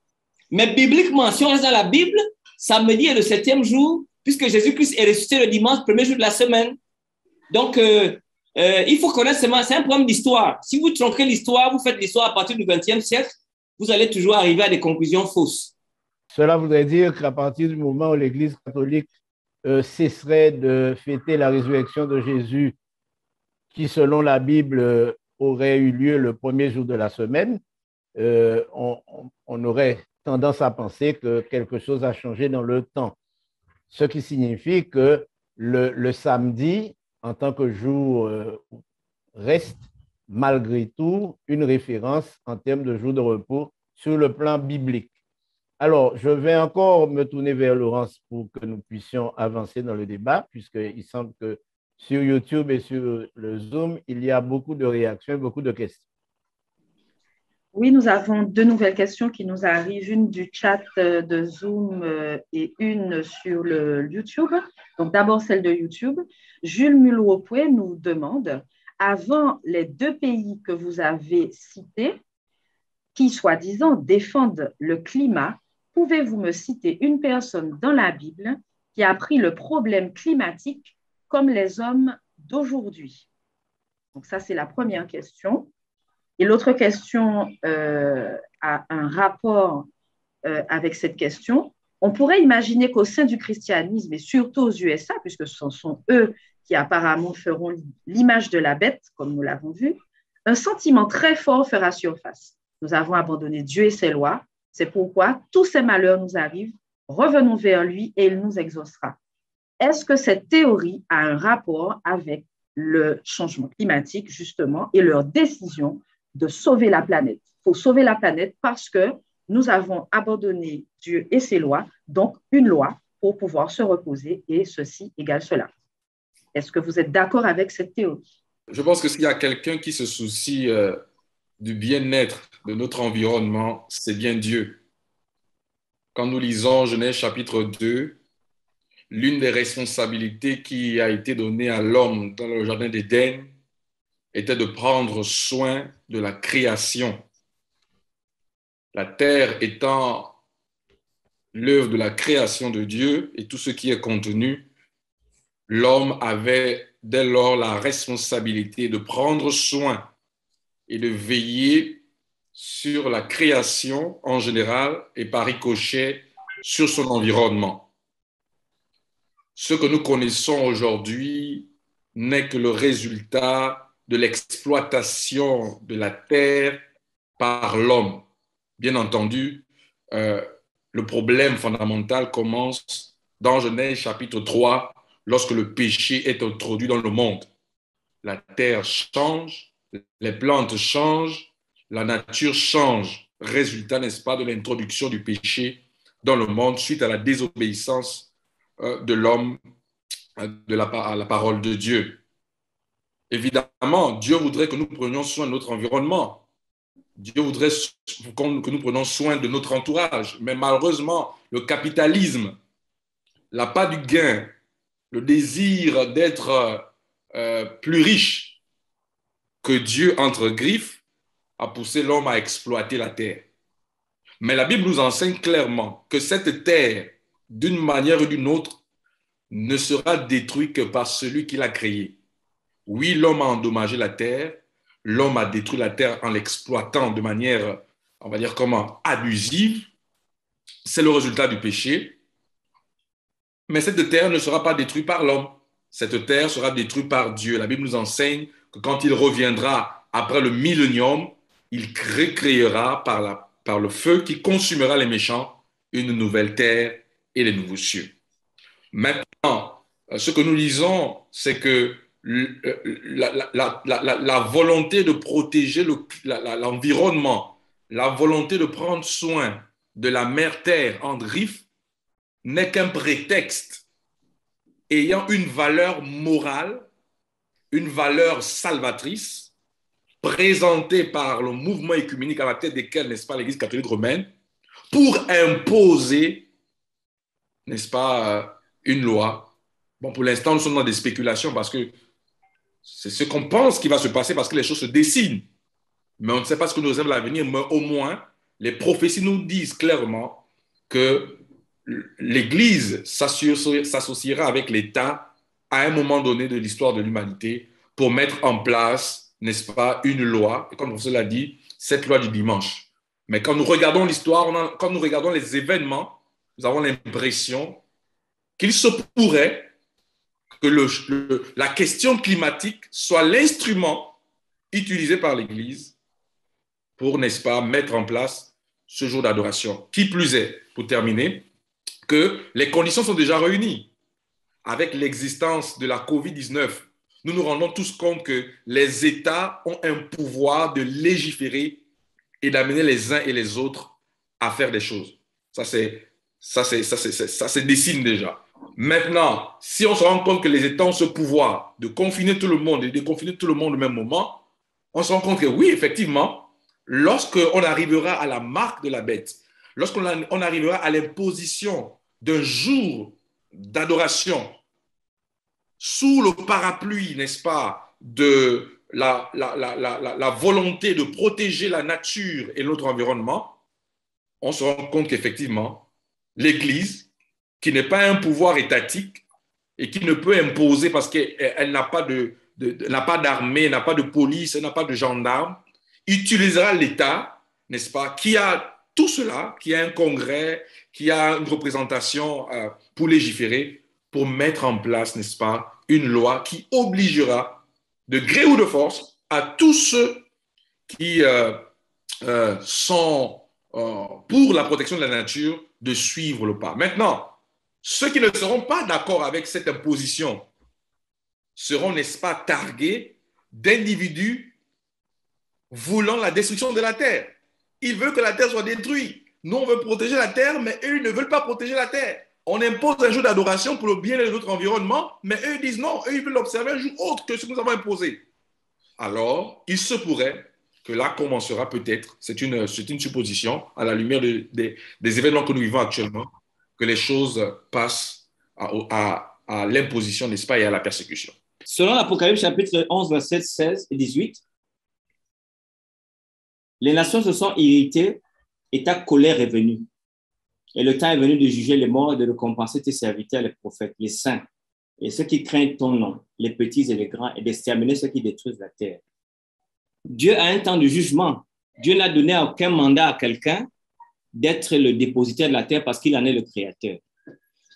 Speaker 2: Mais bibliquement, si on reste dans la Bible, samedi est le 7e jour, puisque Jésus-Christ est ressuscité le dimanche, premier jour de la semaine. Donc, il faut connaître seulement, c'est un problème d'histoire. Si vous tronquez l'histoire, vous faites l'histoire à partir du XXe siècle, vous allez toujours arriver à des conclusions fausses.
Speaker 1: Cela voudrait dire qu'à partir du moment où l'Église catholique cesserait de fêter la résurrection de Jésus, qui selon la Bible aurait eu lieu le premier jour de la semaine, on aurait tendance à penser que quelque chose a changé dans le temps. Ce qui signifie que le samedi, en tant que jour, reste malgré tout une référence en termes de jour de repos sur le plan biblique. Alors, je vais encore me tourner vers Laurence pour que nous puissions avancer dans le débat, puisqu'il semble que sur YouTube et sur le Zoom, il y a beaucoup de réactions, beaucoup de questions.
Speaker 3: Oui, nous avons deux nouvelles questions qui nous arrivent, une du chat de Zoom et une sur le YouTube. Donc, d'abord celle de YouTube. Jules Mulropoué nous demande, avant les deux pays que vous avez cités, qui, soi-disant, défendent le climat, pouvez-vous me citer une personne dans la Bible qui a pris le problème climatique comme les hommes d'aujourd'hui? Donc, ça, c'est la première question. Et l'autre question a un rapport avec cette question. On pourrait imaginer qu'au sein du christianisme, et surtout aux USA, puisque ce sont eux qui apparemment feront l'image de la bête, comme nous l'avons vu, un sentiment très fort fera surface. Nous avons abandonné Dieu et ses lois. C'est pourquoi tous ces malheurs nous arrivent. Revenons vers lui et il nous exaucera. Est-ce que cette théorie a un rapport avec le changement climatique, justement, et leur décision de sauver la planète? Il faut sauver la planète parce que nous avons abandonné Dieu et ses lois, donc une loi pour pouvoir se reposer et ceci égale cela. Est-ce que vous êtes d'accord avec cette théorie?
Speaker 4: Je pense que s'il y a quelqu'un qui se soucie du bien-être de notre environnement, c'est bien Dieu. Quand nous lisons Genèse chapitre 2, l'une des responsabilités qui a été donnée à l'homme dans le jardin d'Éden était de prendre soin de la création. La terre étant l'œuvre de la création de Dieu et tout ce qui est contenu, l'homme avait dès lors la responsabilité de prendre soin et de veiller sur la création en général et par ricochet sur son environnement. Ce que nous connaissons aujourd'hui n'est que le résultat de l'exploitation de la terre par l'homme. Bien entendu, le problème fondamental commence dans Genèse chapitre 3, lorsque le péché est introduit dans le monde. La terre change, les plantes changent, la nature change. Résultat, n'est-ce pas, de l'introduction du péché dans le monde suite à la désobéissance de l'homme à la parole de Dieu. Évidemment, Dieu voudrait que nous prenions soin de notre environnement. Dieu voudrait que nous prenions soin de notre entourage. Mais malheureusement, le capitalisme, l'appât du gain, le désir d'être plus riche que Dieu entre griffes a poussé l'homme à exploiter la terre. Mais la Bible nous enseigne clairement que cette terre, d'une manière ou d'une autre, ne sera détruite que par celui qui l'a créée. Oui, l'homme a endommagé la terre, l'homme a détruit la terre en l'exploitant de manière, on va dire comment, abusive. C'est le résultat du péché. Mais cette terre ne sera pas détruite par l'homme. Cette terre sera détruite par Dieu. La Bible nous enseigne que quand il reviendra après le millénium, il recréera par le feu qui consumera les méchants une nouvelle terre et les nouveaux cieux. Maintenant, ce que nous lisons, c'est que la volonté de protéger l'environnement, la volonté de prendre soin de la mère terre en griffe n'est qu'un prétexte ayant une valeur morale, une valeur salvatrice, présentée par le mouvement œcuménique à la tête desquels, n'est-ce pas, l'Église catholique romaine, pour imposer, n'est-ce pas, une loi. Bon, pour l'instant, nous sommes dans des spéculations parce que c'est ce qu'on pense qui va se passer parce que les choses se dessinent. Mais on ne sait pas ce que nous réserve l'avenir, mais au moins, les prophéties nous disent clairement que l'Église s'associera avec l'État à un moment donné de l'histoire de l'humanité pour mettre en place, n'est-ce pas, une loi. Et comme vous l'a dit, cette loi du dimanche. Mais quand nous regardons l'histoire, quand nous regardons les événements, nous avons l'impression qu'il se pourrait que la question climatique soit l'instrument utilisé par l'Église pour, n'est-ce pas, mettre en place ce jour d'adoration. Qui plus est, pour terminer, que les conditions sont déjà réunies. Avec l'existence de la COVID-19, nous nous rendons tous compte que les États ont un pouvoir de légiférer et d'amener les uns et les autres à faire des choses. Ça se dessine déjà. Maintenant, si on se rend compte que les États ont ce pouvoir de confiner tout le monde et de déconfiner tout le monde au même moment, on se rend compte que oui, effectivement, lorsqu'on arrivera à la marque de la bête, lorsqu'on arrivera à l'imposition d'un jour d'adoration sous le parapluie, n'est-ce pas, de la volonté de protéger la nature et notre environnement, on se rend compte qu'effectivement, l'Église, qui n'est pas un pouvoir étatique et qui ne peut imposer parce qu'elle n'a pas n'a pas d'armée, n'a pas de police, n'a pas de gendarmes, utilisera l'État, n'est-ce pas, qui a tout cela, qui a un congrès, qui a une représentation pour légiférer, pour mettre en place, n'est-ce pas, une loi qui obligera, de gré ou de force, à tous ceux qui sont pour la protection de la nature de suivre le pas. Maintenant, ceux qui ne seront pas d'accord avec cette imposition seront, n'est-ce pas, targués d'individus voulant la destruction de la terre. Ils veulent que la terre soit détruite. Nous, on veut protéger la terre, mais eux, ils ne veulent pas protéger la terre. On impose un jour d'adoration pour le bien de notre environnement, mais eux ils disent non, eux, ils veulent observer un jour autre que ce que nous avons imposé. Alors, il se pourrait que là commencera peut-être, c'est une supposition, à la lumière des événements que nous vivons actuellement, que les choses passent à l'imposition, n'est-ce pas, et à la persécution.
Speaker 2: Selon l'Apocalypse chapitre 11, versets 16 et 18, les nations se sont irritées et ta colère est venue. Et le temps est venu de juger les morts et de récompenser tes serviteurs, les prophètes, les saints, et ceux qui craignent ton nom, les petits et les grands, et d'exterminer ceux qui détruisent la terre. Dieu a un temps de jugement. Dieu n'a donné aucun mandat à quelqu'un d'être le dépositaire de la terre parce qu'il en est le créateur.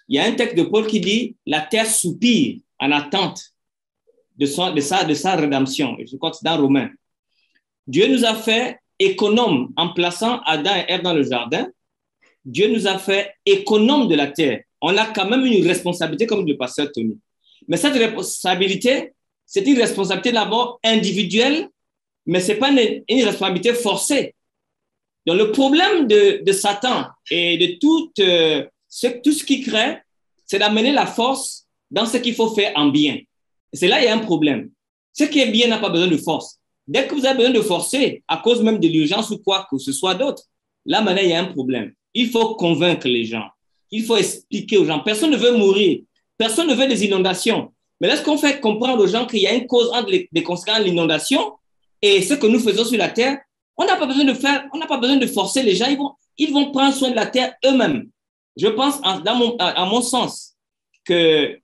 Speaker 2: Il y a un texte de Paul qui dit « La terre soupire en attente de sa rédemption ». Je crois que c'est dans Romains. Dieu nous a fait économes en plaçant Adam et Ève dans le jardin. Dieu nous a fait économes de la terre. On a quand même une responsabilité, comme le pasteur Tony. Mais cette responsabilité, c'est une responsabilité d'abord individuelle, mais ce n'est pas une responsabilité forcée. Donc, le problème de Satan et de tout ce qu'il crée, c'est d'amener la force dans ce qu'il faut faire en bien. Et c'est là qu'il y a un problème. Ce qui est bien n'a pas besoin de force. Dès que vous avez besoin de forcer, à cause même de l'urgence ou quoi que ce soit d'autre, là, maintenant, il y a un problème. Il faut convaincre les gens. Il faut expliquer aux gens. Personne ne veut mourir. Personne ne veut des inondations. Mais lorsqu'on fait comprendre aux gens qu'il y a une cause entre les conséquences de l'inondation et ce que nous faisons sur la terre, on n'a pas besoin de forcer les gens. Ils vont prendre soin de la terre eux-mêmes. Je pense, à mon sens, que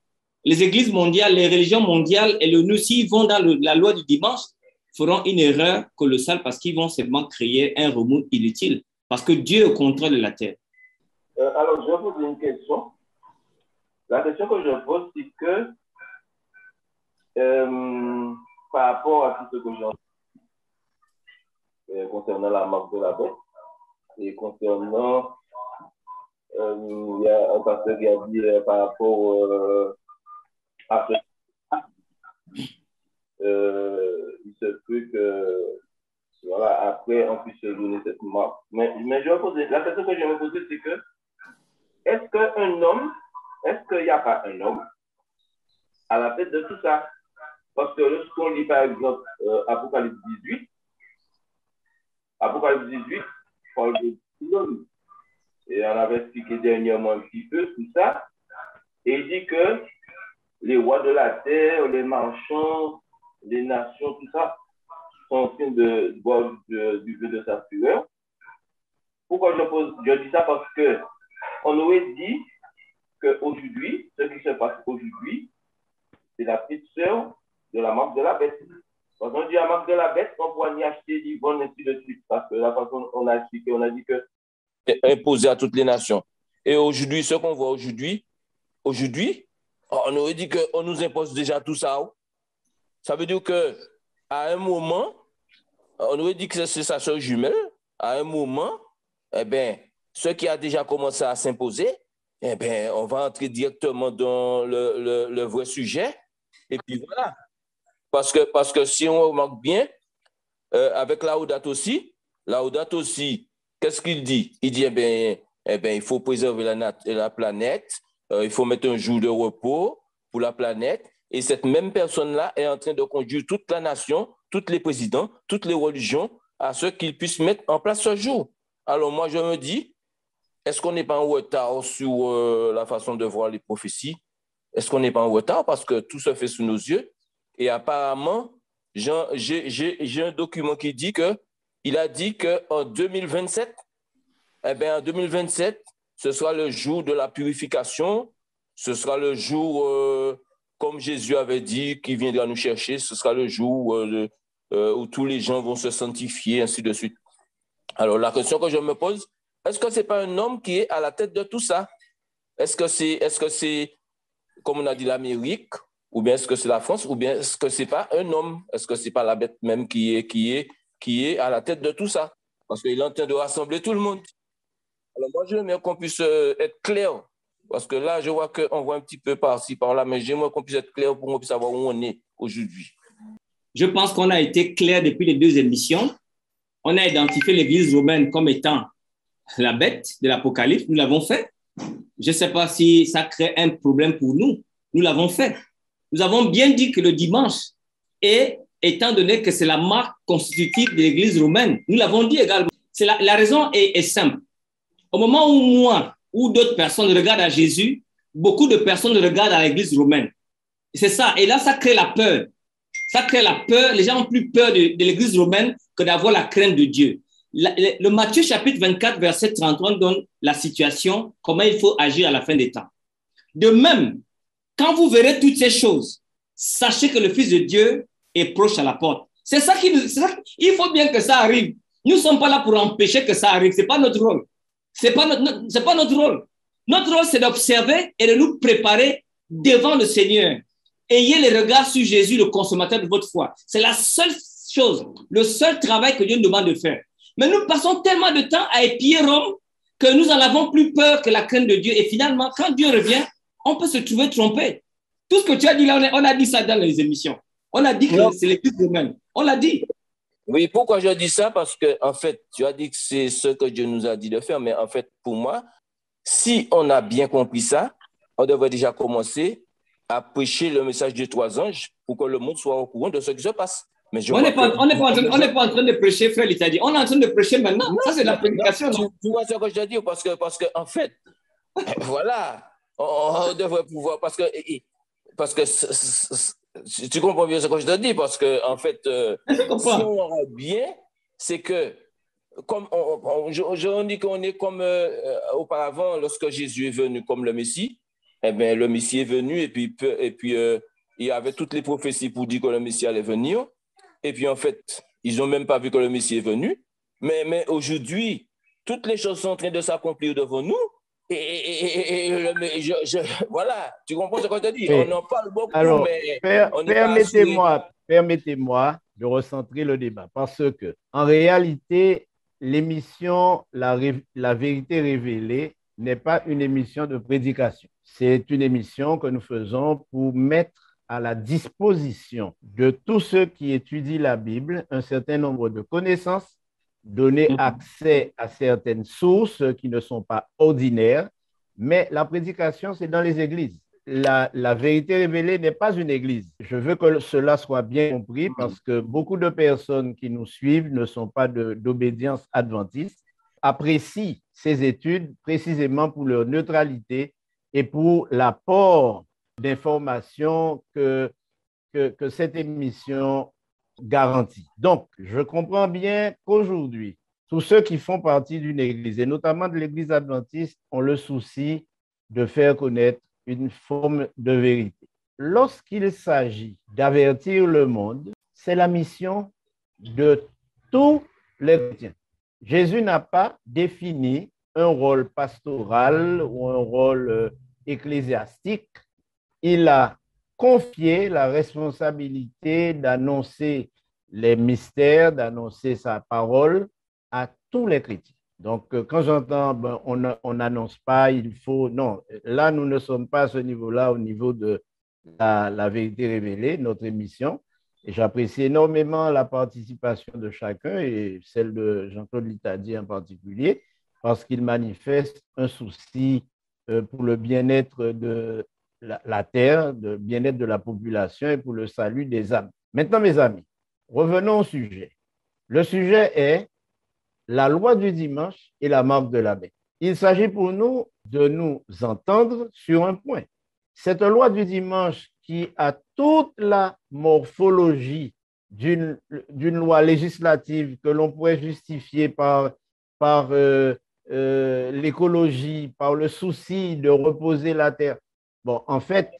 Speaker 2: les églises mondiales, les religions mondiales et l'ONU, s'ils vont dans la loi du dimanche, feront une erreur colossale parce qu'ils vont seulement créer un remous inutile. Parce que Dieu est au contrôle de la terre.
Speaker 1: Alors, je vais poser une question. La question que je pose, c'est que par rapport à tout ce que j'ai concernant la marque de la bête et concernant, il y a un pasteur qui a dit par rapport à ce il se peut que voilà, après on puisse donner cette marque. Mais je vais poser, la question que je vais me poser, c'est que est-ce qu'il n'y a pas un homme à la tête de tout ça? Parce que lorsqu'on lit par exemple Apocalypse 18, parle de l'homme. Et on avait expliqué dernièrement un petit peu tout ça. Et il dit que les rois de la terre, les marchands, les nations, tout ça, sont en train de boire du vin de sa fureur. Pourquoi je dis ça? Parce que on aurait dit qu'aujourd'hui, ce qui se passe aujourd'hui, c'est la petite sœur de la marque de la bête. Quand on dit la marque de la bête, on pourra y acheter du bon, ainsi de suite. Parce que la façon on a expliqué, on a dit que
Speaker 5: imposé à toutes les nations. Et aujourd'hui, ce qu'on voit aujourd'hui, on aurait dit qu'on nous impose déjà tout ça. Ça veut dire qu'à un moment, on aurait dit que c'est sa soeur jumelle. À un moment, eh bien, ce qui a déjà commencé à s'imposer, eh bien, on va entrer directement dans le vrai sujet. Et puis voilà. Parce que si on remarque bien, avec Laodate aussi, qu'est-ce qu'il dit? Il dit, eh bien, il faut préserver la planète, il faut mettre un jour de repos pour la planète. Et cette même personne-là est en train de conduire toute la nation, tous les présidents, toutes les religions, à ce qu'ils puissent mettre en place ce jour. Alors moi, je me dis, est-ce qu'on n'est pas en retard sur la façon de voir les prophéties? Est-ce qu'on n'est pas en retard parce que tout se fait sous nos yeux? Et apparemment, j'ai un document qui dit qu'il a dit qu'en 2027, eh bien, en 2027, ce sera le jour de la purification, ce sera le jour, comme Jésus avait dit, qui viendra nous chercher, ce sera le jour où tous les gens vont se sanctifier, ainsi de suite. Alors, la question que je me pose, est-ce que ce n'est pas un homme qui est à la tête de tout ça? Est-ce que c'est, comme on a dit, l'Amérique, ou bien est-ce que c'est la France, ou bien est-ce que ce n'est pas un homme? Est-ce que ce n'est pas la bête même qui est à la tête de tout ça? Parce qu'il est en train de rassembler tout le monde. Alors, moi, j'aimerais qu'on puisse être clair. Parce que là, je vois qu'on voit un petit peu par-ci, par-là, mais j'aimerais qu'on puisse être clair pour qu'on puisse savoir où on est aujourd'hui.
Speaker 2: Je pense qu'on a été clair depuis les 2 émissions. On a identifié l'Église romaine comme étant la bête de l'Apocalypse. Nous l'avons fait. Je ne sais pas si ça crée un problème pour nous. Nous l'avons fait. Nous avons bien dit que le dimanche, étant donné que c'est la marque constitutive de l'Église romaine, nous l'avons dit également. La raison est simple. Au moment où moi ou d'autres personnes regardent à Jésus, beaucoup de personnes regardent à l'Église romaine. C'est ça. Et là, ça crée la peur. Ça crée la peur. Les gens ont plus peur de l'Église romaine que d'avoir la crainte de Dieu. Le Matthieu chapitre 24, verset 33 donne la situation, comment il faut agir à la fin des temps. De même, quand vous verrez toutes ces choses, sachez que le Fils de Dieu est proche à la porte. C'est ça il faut bien que ça arrive. Nous ne sommes pas là pour empêcher que ça arrive. Ce n'est pas notre rôle. C'est pas notre rôle. Notre rôle, c'est d'observer et de nous préparer devant le Seigneur. Ayez les regards sur Jésus, le consommateur de votre foi. C'est la seule chose, le seul travail que Dieu nous demande de faire. Mais nous passons tellement de temps à épier Rome que nous en avons plus peur que la crainte de Dieu. Et finalement, quand Dieu revient, on peut se trouver trompé. Tout ce que tu as dit là, on a dit ça dans les émissions. On a dit que c'est l'Église romaine. On l'a dit.
Speaker 5: Oui, pourquoi je dis ça? Parce que, en fait, tu as dit que c'est ce que Dieu nous a dit de faire, mais en fait, pour moi, si on a bien compris ça, on devrait déjà commencer à prêcher le message des 3 anges pour que le monde soit au courant de ce qui se passe. Mais
Speaker 2: on n'est pas en train de prêcher, frère Litadi. On est en train de prêcher maintenant. Ça, c'est la prédication.
Speaker 5: Tu vois ce que je dis? Parce que en fait, voilà, on devrait pouvoir, parce que tu comprends bien ce que je te dis, parce que en fait, si on aura bien, c'est que, comme on dit qu'on est comme auparavant, lorsque Jésus est venu comme le Messie, eh bien, le Messie est venu, et puis il y avait toutes les prophéties pour dire que le Messie allait venir, et puis en fait, ils n'ont même pas vu que le Messie est venu, mais aujourd'hui, toutes les choses sont en train de s'accomplir devant nous. Voilà, tu comprends ce que je te dis? On en parle beaucoup,
Speaker 1: alors,
Speaker 5: mais
Speaker 1: permettez-moi de recentrer le débat parce que, en réalité, l'émission la vérité révélée n'est pas une émission de prédication. C'est une émission que nous faisons pour mettre à la disposition de tous ceux qui étudient la Bible un certain nombre de connaissances, donner accès à certaines sources qui ne sont pas ordinaires, mais la prédication, c'est dans les églises. La vérité révélée n'est pas une église. Je veux que cela soit bien compris parce que beaucoup de personnes qui nous suivent ne sont pas d'obédience adventiste, apprécient ces études précisément pour leur neutralité et pour l'apport d'informations que cette émission garantie. Donc, je comprends bien qu'aujourd'hui, tous ceux qui font partie d'une église, et notamment de l'église adventiste, ont le souci de faire connaître une forme de vérité. Lorsqu'il s'agit d'avertir le monde, c'est la mission de tous les chrétiens. Jésus n'a pas défini un rôle pastoral ou un rôle ecclésiastique. Il a confié la responsabilité d'annoncer les mystères, d'annoncer sa parole à tous les chrétiens. Donc, quand j'entends on n'annonce pas, il faut… Non, là, nous ne sommes pas à ce niveau-là, au niveau de la vérité révélée, notre émission. Et j'apprécie énormément la participation de chacun et celle de Jean-Claude Litadi en particulier, parce qu'il manifeste un souci pour le bien-être de la terre, le bien-être de la population et pour le salut des âmes. Maintenant, mes amis, revenons au sujet. Le sujet est la loi du dimanche et la marque de la bête. Il s'agit pour nous de nous entendre sur un point. Cette loi du dimanche qui a toute la morphologie d'une loi législative que l'on pourrait justifier par l'écologie, par le souci de reposer la terre. Bon, en fait,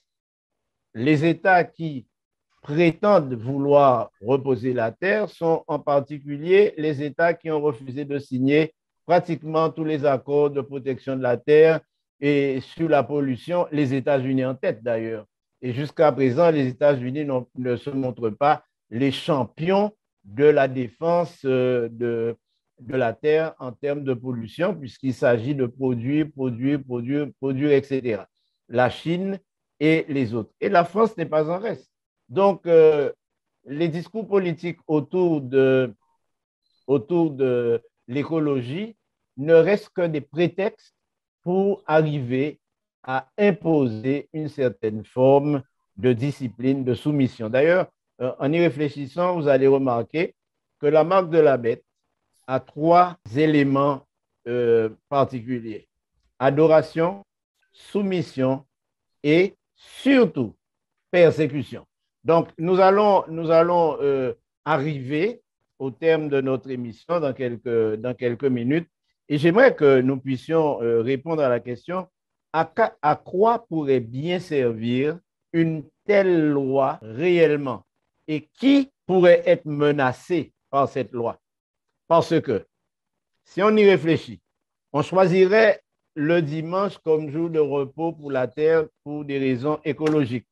Speaker 1: les États qui prétendent vouloir reposer la terre sont en particulier les États qui ont refusé de signer pratiquement tous les accords de protection de la terre et sur la pollution, les États-Unis en tête d'ailleurs. Et jusqu'à présent, les États-Unis ne se montrent pas les champions de la défense de la terre en termes de pollution, puisqu'il s'agit de produire, etc. La Chine et les autres. Et la France n'est pas en reste. Donc, les discours politiques autour de l'écologie ne restent que des prétextes pour arriver à imposer une certaine forme de discipline, de soumission. D'ailleurs, en y réfléchissant, vous allez remarquer que la marque de la bête a 3 éléments particuliers. Adoration, soumission et surtout persécution. Donc, nous allons arriver au terme de notre émission dans quelques minutes et j'aimerais que nous puissions répondre à la question à quoi pourrait bien servir une telle loi réellement et qui pourrait être menacé par cette loi. Parce que si on y réfléchit, on choisirait le dimanche comme jour de repos pour la terre pour des raisons écologiques.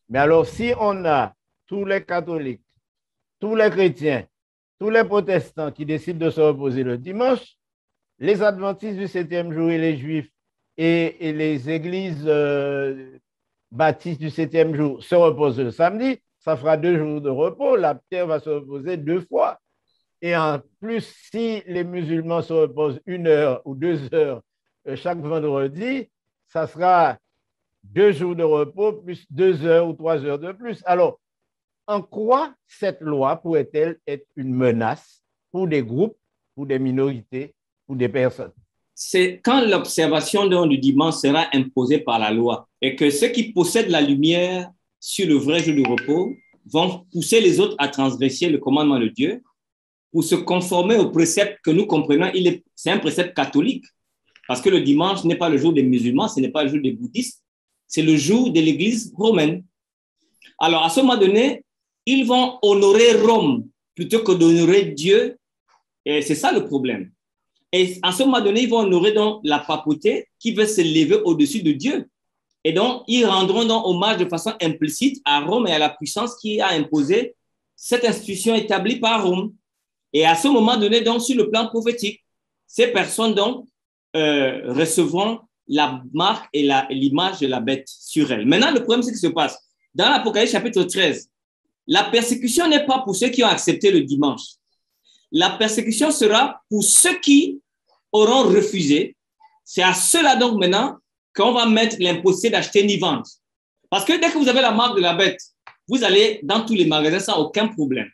Speaker 1: Mais alors, si on a tous les catholiques, tous les chrétiens, tous les protestants qui décident de se reposer le dimanche, les adventistes du 7e jour et les juifs et les églises baptistes du 7e jour se reposent le samedi, ça fera 2 jours de repos, la terre va se reposer 2 fois. Et en plus, si les musulmans se reposent 1 heure ou 2 heures chaque vendredi, ça sera 2 jours de repos plus 2 heures ou 3 heures de plus. Alors, en quoi cette loi pourrait-elle être une menace pour des groupes, pour des minorités, pour des personnes?
Speaker 2: C'est quand l'observation du dimanche sera imposée par la loi et que ceux qui possèdent la lumière sur le vrai jour de repos vont pousser les autres à transgresser le commandement de Dieu pour se conformer au précepte que nous comprenons. C'est un précepte catholique parce que le dimanche n'est pas le jour des musulmans, ce n'est pas le jour des bouddhistes, c'est le jour de l'Église romaine. Alors, à ce moment donné, ils vont honorer Rome plutôt que d'honorer Dieu. Et c'est ça le problème. Et à ce moment donné, ils vont honorer donc la papauté qui veut se lever au-dessus de Dieu. Et donc, ils rendront donc hommage de façon implicite à Rome et à la puissance qui a imposé cette institution établie par Rome. Et à ce moment donné, donc, sur le plan prophétique, ces personnes donc recevront la marque et l'image de la bête sur elles. Maintenant, le problème, c'est ce qui se passe. Dans l'Apocalypse chapitre 13, la persécution n'est pas pour ceux qui ont accepté le dimanche. La persécution sera pour ceux qui auront refusé. C'est à ceux-là donc maintenant qu'on va mettre l'impossible d'acheter ni vendre. Parce que dès que vous avez la marque de la bête, vous allez dans tous les magasins sans aucun problème.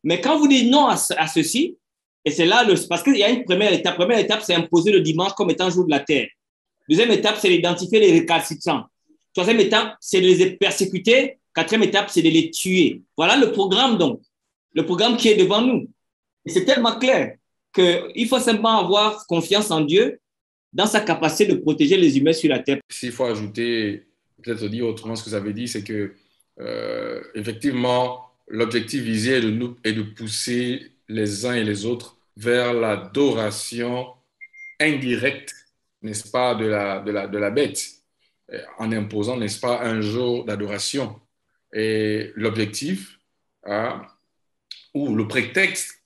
Speaker 2: Mais quand vous dites non à ceci, et c'est là, parce qu'il y a une première étape. La première étape, c'est imposer le dimanche comme étant jour de la terre. Deuxième étape, c'est d'identifier les récalcitrants. Troisième étape, c'est de les persécuter. Quatrième étape, c'est de les tuer. Voilà le programme donc. Le programme qui est devant nous. Et c'est tellement clair qu'il faut simplement avoir confiance en Dieu dans sa capacité de protéger les humains sur la terre.
Speaker 4: S'il faut ajouter, peut-être dire autrement ce que vous avez dit, c'est que effectivement, l'objectif visé est de pousser les uns et les autres vers l'adoration indirecte, n'est-ce pas, de la bête, en imposant, n'est-ce pas, un jour d'adoration. Et l'objectif, ou le prétexte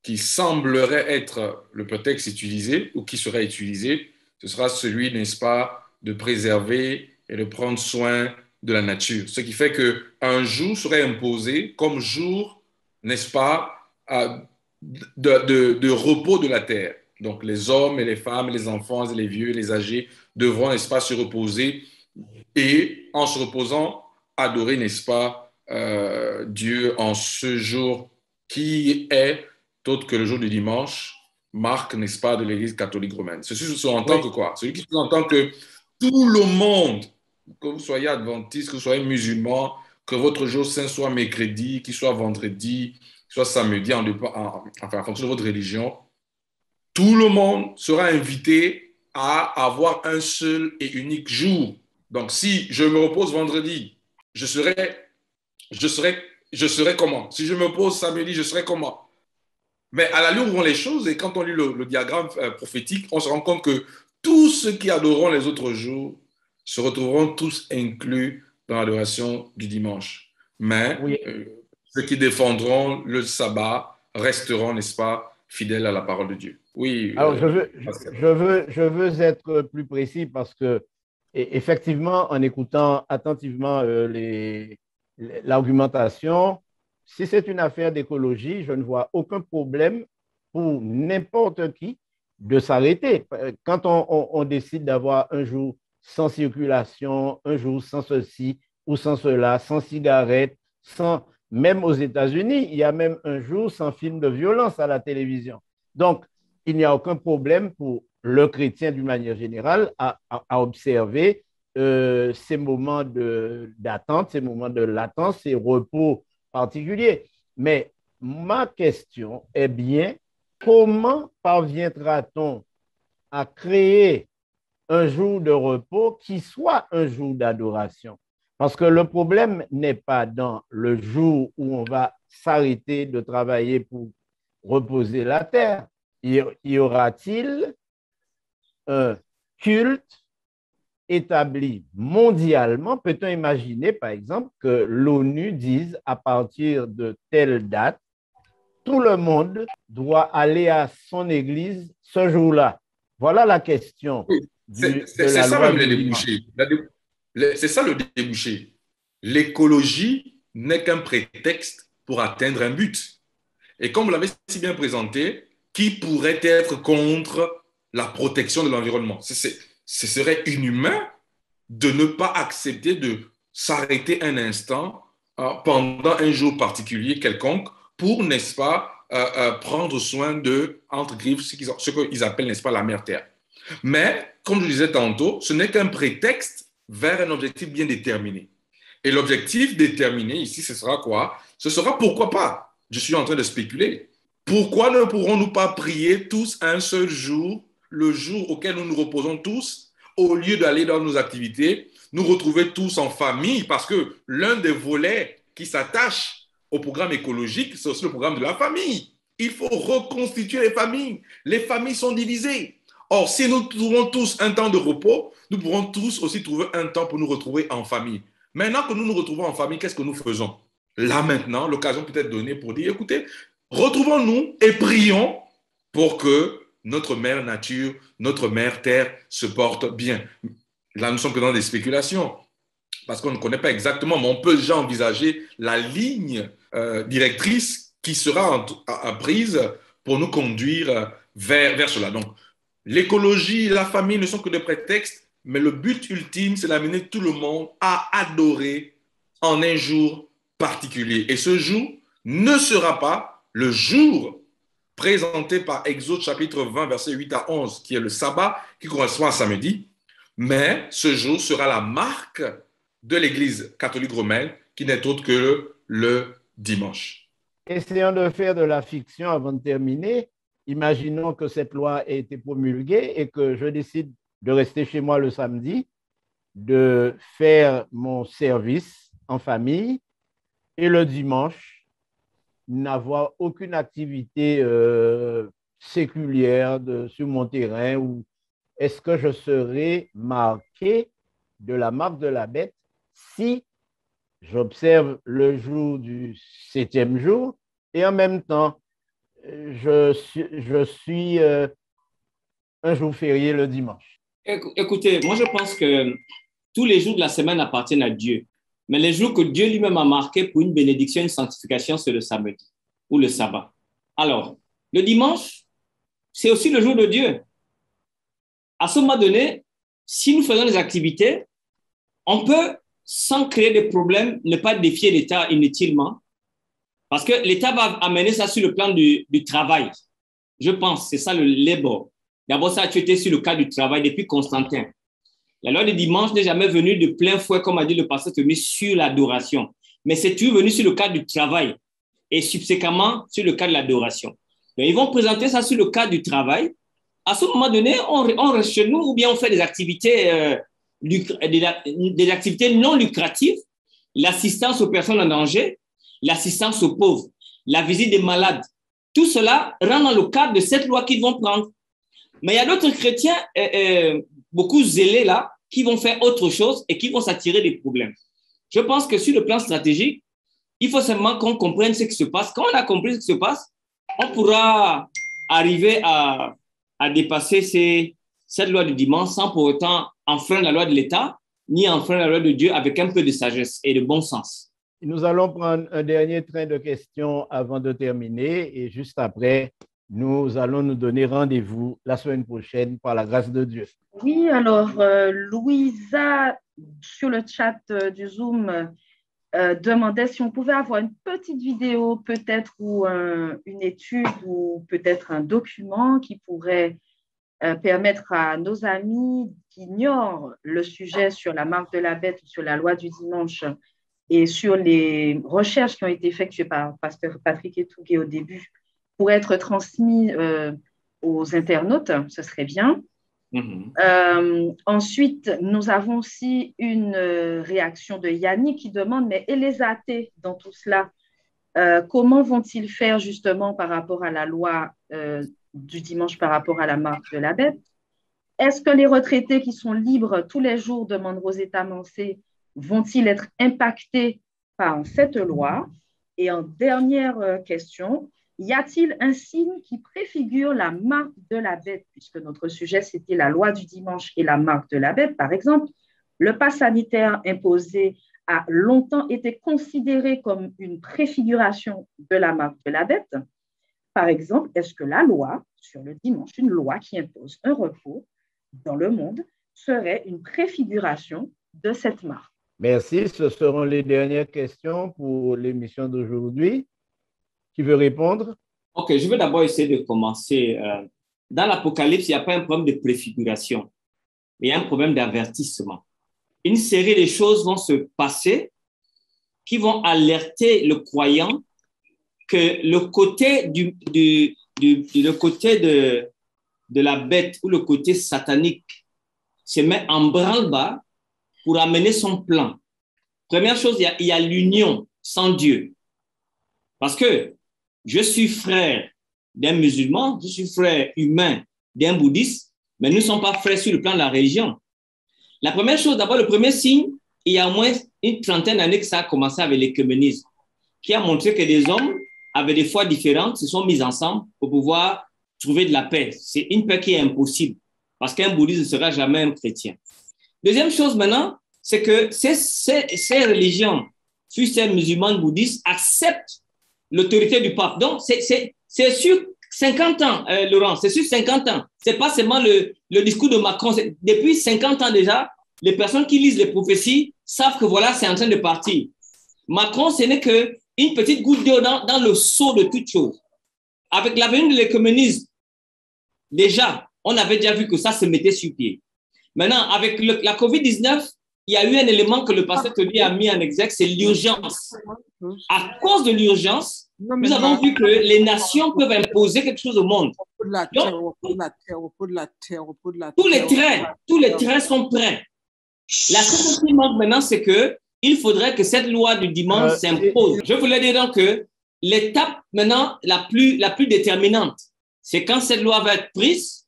Speaker 4: qui semblerait être le prétexte utilisé, ou qui serait utilisé, ce sera celui, n'est-ce pas, de préserver et de prendre soin de la nature. Ce qui fait qu'un jour serait imposé comme jour, n'est-ce pas, de repos de la terre. Donc, les hommes et les femmes, les enfants et les vieux, les âgés devront, n'est-ce pas, se reposer et en se reposant, adorer, n'est-ce pas, Dieu en ce jour qui est autre que le jour du dimanche, marque, n'est-ce pas, de l'Église catholique romaine. Ceci sous-entend que quoi? Celui qui sous-entend que tout le monde, que vous soyez adventiste, que vous soyez musulman, que votre jour saint soit mercredi, qu'il soit vendredi, soit samedi, enfin, en fonction de votre religion, tout le monde sera invité à avoir un seul et unique jour. Donc, si je me repose vendredi, je serai comment? Si je me repose samedi, je serai comment? Mais à l'allure où vont les choses, et quand on lit le diagramme prophétique, on se rend compte que tous ceux qui adoreront les autres jours se retrouveront tous inclus dans l'adoration du dimanche. Mais
Speaker 1: Oui.
Speaker 4: Ceux qui défendront le sabbat resteront, n'est-ce pas, fidèles à la parole de Dieu. Oui.
Speaker 1: Alors, je veux être plus précis parce que, effectivement, en écoutant attentivement l'argumentation, si c'est une affaire d'écologie, je ne vois aucun problème pour n'importe qui de s'arrêter. Quand on décide d'avoir un jour sans circulation, un jour sans ceci ou sans cela, sans cigarette, sans... Même aux États-Unis, il y a même un jour sans film de violence à la télévision. Donc, il n'y a aucun problème pour le chrétien d'une manière générale à observer ces moments d'attente, ces moments de latence, ces repos particuliers. Mais ma question est bien, comment parviendra-t-on à créer un jour de repos qui soit un jour d'adoration? Parce que le problème n'est pas dans le jour où on va s'arrêter de travailler pour reposer la terre. Y aura-t-il un culte établi mondialement? Peut-on imaginer, par exemple, que l'ONU dise à partir de telle date, tout le monde doit aller à son église ce jour-là? Voilà la question.
Speaker 4: Oui, c'est ça même le débouché. C'est ça le débouché. L'écologie n'est qu'un prétexte pour atteindre un but. Et comme vous l'avez si bien présenté, qui pourrait être contre la protection de l'environnement? Ce serait inhumain de ne pas accepter de s'arrêter un instant pendant un jour particulier quelconque pour, n'est-ce pas, prendre soin de, entre griffes, ce qu'ils appellent, n'est-ce pas, la mère Terre. Mais, comme je disais tantôt, ce n'est qu'un prétexte vers un objectif bien déterminé. Et l'objectif déterminé ici, ce sera quoi? Ce sera pourquoi pas? Je suis en train de spéculer. Pourquoi ne pourrons-nous pas prier tous un seul jour, le jour auquel nous nous reposons tous, au lieu d'aller dans nos activités, nous retrouver tous en famille? Parce que l'un des volets qui s'attache au programme écologique, c'est aussi le programme de la famille. Il faut reconstituer les familles. Les familles sont divisées. Or, si nous trouvons tous un temps de repos, nous pourrons tous aussi trouver un temps pour nous retrouver en famille. Maintenant que nous nous retrouvons en famille, qu'est-ce que nous faisons? Là, maintenant, l'occasion peut être donnée pour dire, écoutez, retrouvons-nous et prions pour que notre mère nature, notre mère terre se porte bien. Là, nous sommes que dans des spéculations, parce qu'on ne connaît pas exactement, mais on peut déjà envisager la ligne directrice qui sera prise pour nous conduire vers cela. Donc, l'écologie et la famille ne sont que des prétextes, mais le but ultime, c'est d'amener tout le monde à adorer en un jour particulier. Et ce jour ne sera pas le jour présenté par Exode chapitre 20, versets 8 à 11, qui est le sabbat, qui correspond à samedi, mais ce jour sera la marque de l'Église catholique romaine, qui n'est autre que le dimanche.
Speaker 1: Essayons de faire de la fiction avant de terminer. Imaginons que cette loi ait été promulguée et que je décide de rester chez moi le samedi, de faire mon service en famille et le dimanche, n'avoir aucune activité séculière sur mon terrain. Ou est-ce que je serai marqué de la marque de la bête si j'observe le jour du 7e jour et en même temps, je suis un jour férié le dimanche?
Speaker 2: Écoutez, moi je pense que tous les jours de la semaine appartiennent à Dieu. Mais les jours que Dieu lui-même a marqués pour une bénédiction, une sanctification, c'est le samedi ou le sabbat. Alors, le dimanche, c'est aussi le jour de Dieu. À ce moment donné, si nous faisons des activités, on peut, sans créer de problèmes, ne pas défier l'État inutilement, parce que l'État va amener ça sur le plan du travail. Je pense, c'est ça le labor. D'abord, ça a été sur le cas du travail depuis Constantin. La loi du dimanche n'est jamais venue de plein fouet, comme a dit le pasteur Tommy, sur l'adoration. Mais c'est toujours venu sur le cas du travail et subséquemment sur le cas de l'adoration. Donc, ils vont présenter ça sur le cas du travail. À ce moment donné, on reste chez nous ou bien on fait des activités, des activités non lucratives, l'assistance aux personnes en danger, l'assistance aux pauvres, la visite des malades. Tout cela rentre dans le cadre de cette loi qu'ils vont prendre. Mais il y a d'autres chrétiens, beaucoup zélés là, qui vont faire autre chose et qui vont s'attirer des problèmes. Je pense que sur le plan stratégique, il faut seulement qu'on comprenne ce qui se passe. Quand on a compris ce qui se passe, on pourra arriver à dépasser cette loi du dimanche sans pour autant enfreindre la loi de l'État, ni enfreindre la loi de Dieu avec un peu de sagesse et de bon sens.
Speaker 1: Nous allons prendre un dernier train de questions avant de terminer et juste après, nous allons nous donner rendez-vous la semaine prochaine par la grâce de Dieu.
Speaker 3: Oui, alors Louisa, sur le chat du Zoom, demandait si on pouvait avoir une petite vidéo peut-être ou une étude ou peut-être un document qui pourrait permettre à nos amis qui ignorent le sujet sur la marque de la bête ou sur la loi du dimanche et sur les recherches qui ont été effectuées par Pasteur Patrick Etougué au début pour être transmis aux internautes, ce serait bien. Ensuite, nous avons aussi une réaction de Yannick qui demande, mais et les athées dans tout cela, comment vont-ils faire justement par rapport à la loi du dimanche, par rapport à la marque de la bête? Est-ce que les retraités qui sont libres tous les jours, demande Rosetta Mancé, vont-ils être impactés par cette loi? Et en dernière question, y a-t-il un signe qui préfigure la marque de la bête? Puisque notre sujet, c'était la loi du dimanche et la marque de la bête, par exemple. Le pass sanitaire imposé a longtemps été considéré comme une préfiguration de la marque de la bête. Par exemple, est-ce que la loi sur le dimanche, une loi qui impose un repos dans le monde, serait une préfiguration de cette marque?
Speaker 1: Merci. Ce seront les dernières questions pour l'émission d'aujourd'hui. Qui veut répondre?
Speaker 2: Ok, je vais d'abord essayer de commencer. Dans l'Apocalypse, il n'y a pas un problème de préfiguration, mais il y a un problème d'avertissement. Une série de choses vont se passer qui vont alerter le croyant que le côté le côté de la bête ou le côté satanique se met en branle-bas pour amener son plan. Première chose, il y a l'union sans Dieu. Parce que je suis frère d'un musulman, je suis frère humain d'un bouddhiste, mais nous ne sommes pas frères sur le plan de la religion. La première chose, d'abord, le premier signe, il y a au moins une trentaine d'années que ça a commencé avec l'écuménisme, qui a montré que des hommes avec des foi différentes se sont mis ensemble pour pouvoir trouver de la paix. C'est une paix qui est impossible, parce qu'un bouddhiste ne sera jamais un chrétien. Deuxième chose maintenant, c'est que ces religions, fussent ces musulmans bouddhistes, acceptent l'autorité du pape. Donc, c'est sur 50 ans, Laurent, c'est sur 50 ans. Ce n'est pas seulement le discours de Macron. Depuis 50 ans déjà, les personnes qui lisent les prophéties savent que voilà, c'est en train de partir. Macron, ce n'est qu'une petite goutte d'eau dans le seau de toutes choses. Avec la venue de l'écuménisme, déjà, on avait déjà vu que ça se mettait sur pied. Maintenant, avec la COVID-19, il y a eu un élément que le pasteur Tony a mis en exergue, c'est l'urgence. À cause de l'urgence, nous avons vu que les nations peuvent imposer quelque chose au monde. Donc, tous les traits sont prêts. La chose qui manque maintenant, c'est qu'il faudrait que cette loi du dimanche s'impose. Je voulais dire donc que l'étape maintenant la plus déterminante, c'est quand cette loi va être prise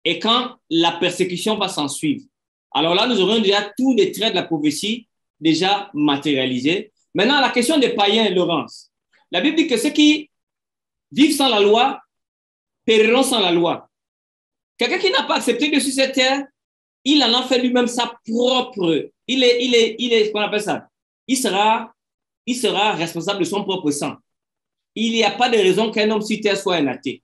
Speaker 2: et quand la persécution va s'en suivre. Alors là, nous aurons déjà tous les traits de la prophétie déjà matérialisés. Maintenant, la question des païens, Laurence. La Bible dit que ceux qui vivent sans la loi périront sans la loi. Quelqu'un qui n'a pas accepté que sur cette terre, il en a fait lui-même sa propre. Il est, qu'on appelle ça? Il sera responsable de son propre sang. Il n'y a pas de raison qu'un homme sur terre soit un athée.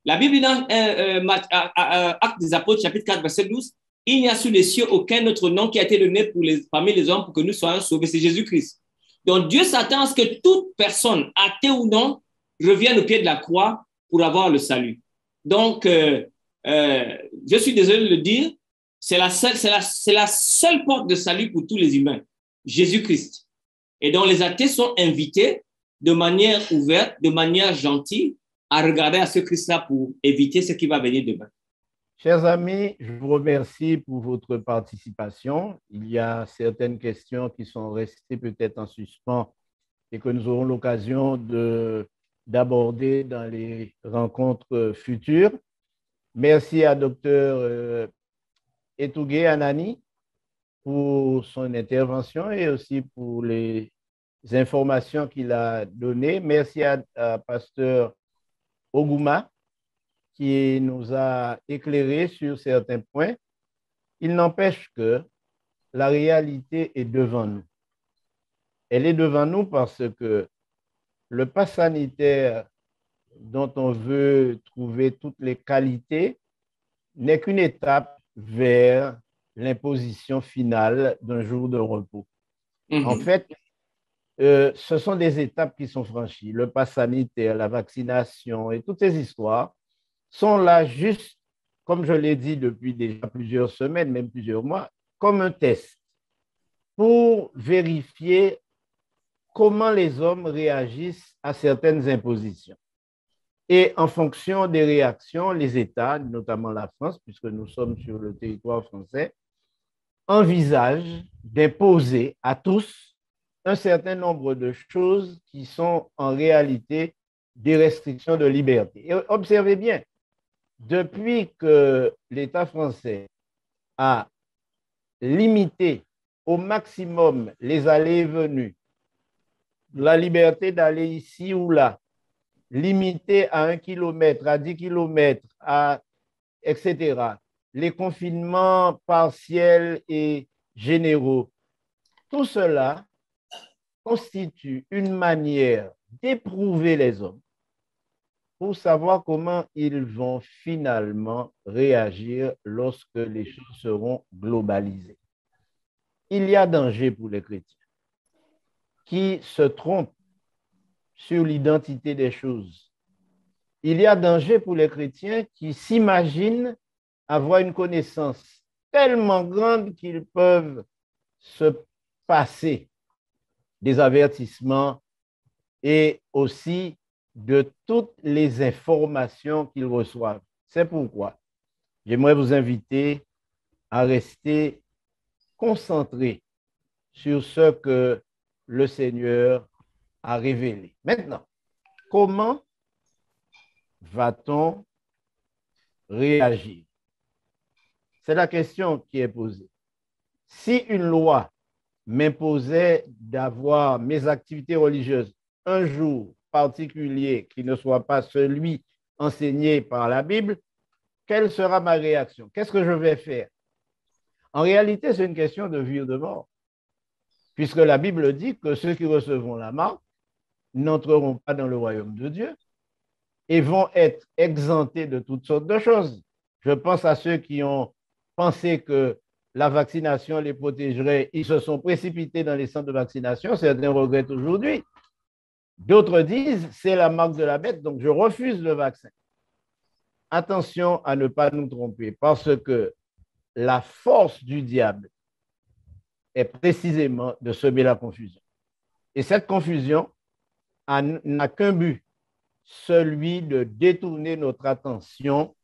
Speaker 2: La Bible dit dans Actes des Apôtres, chapitre 4, verset 12, il n'y a sous les cieux aucun autre nom qui a été donné parmi les hommes pour que nous soyons sauvés, c'est Jésus-Christ. Donc Dieu s'attend à ce que toute personne, athée ou non, revienne au pied de la croix pour avoir le salut. Donc, je suis désolé de le dire, c'est la seule porte de salut pour tous les humains, Jésus-Christ. Et donc les athées sont invités de manière ouverte, de manière gentille, à regarder à ce Christ-là pour éviter ce qui va venir demain.
Speaker 1: Chers amis, je vous remercie pour votre participation. Il y a certaines questions qui sont restées peut-être en suspens et que nous aurons l'occasion d'aborder dans les rencontres futures. Merci à Dr. Etougué Anani pour son intervention et aussi pour les informations qu'il a données. Merci à Pasteur Oguma qui nous a éclairé sur certains points. Il n'empêche que la réalité est devant nous. Elle est devant nous parce que le pass sanitaire dont on veut trouver toutes les qualités n'est qu'une étape vers l'imposition finale d'un jour de repos. En fait, ce sont des étapes qui sont franchies. Le pass sanitaire, la vaccination et toutes ces histoires sont là juste, comme je l'ai dit depuis déjà plusieurs semaines, même plusieurs mois, comme un test pour vérifier comment les hommes réagissent à certaines impositions. Et en fonction des réactions, les États, notamment la France, puisque nous sommes sur le territoire français, envisagent d'imposer à tous un certain nombre de choses qui sont en réalité des restrictions de liberté. Et observez bien, depuis que l'État français a limité au maximum les allées et venues, la liberté d'aller ici ou là, limité à 1 kilomètre, à 10 kilomètres, etc., les confinements partiels et généraux, tout cela constitue une manière d'éprouver les hommes pour savoir comment ils vont finalement réagir lorsque les choses seront globalisées. Il y a danger pour les chrétiens qui se trompent sur l'identité des choses. Il y a danger pour les chrétiens qui s'imaginent avoir une connaissance tellement grande qu'ils peuvent se passer des avertissements et aussi de toutes les informations qu'ils reçoivent. C'est pourquoi j'aimerais vous inviter à rester concentrés sur ce que le Seigneur a révélé. Maintenant, comment va-t-on réagir? C'est la question qui est posée. Si une loi m'imposait d'avoir mes activités religieuses un jour particulier qui ne soit pas celui enseigné par la Bible, quelle sera ma réaction? Qu'est-ce que je vais faire? En réalité, c'est une question de vie ou de mort, puisque la Bible dit que ceux qui recevront la marque n'entreront pas dans le royaume de Dieu et vont être exemptés de toutes sortes de choses. Je pense à ceux qui ont pensé que la vaccination les protégerait. Ils se sont précipités dans les centres de vaccination. Certains regrettent aujourd'hui. D'autres disent, c'est la marque de la bête, donc je refuse le vaccin. Attention à ne pas nous tromper, parce que la force du diable est précisément de semer la confusion. Et cette confusion n'a qu'un but, celui de détourner notre attention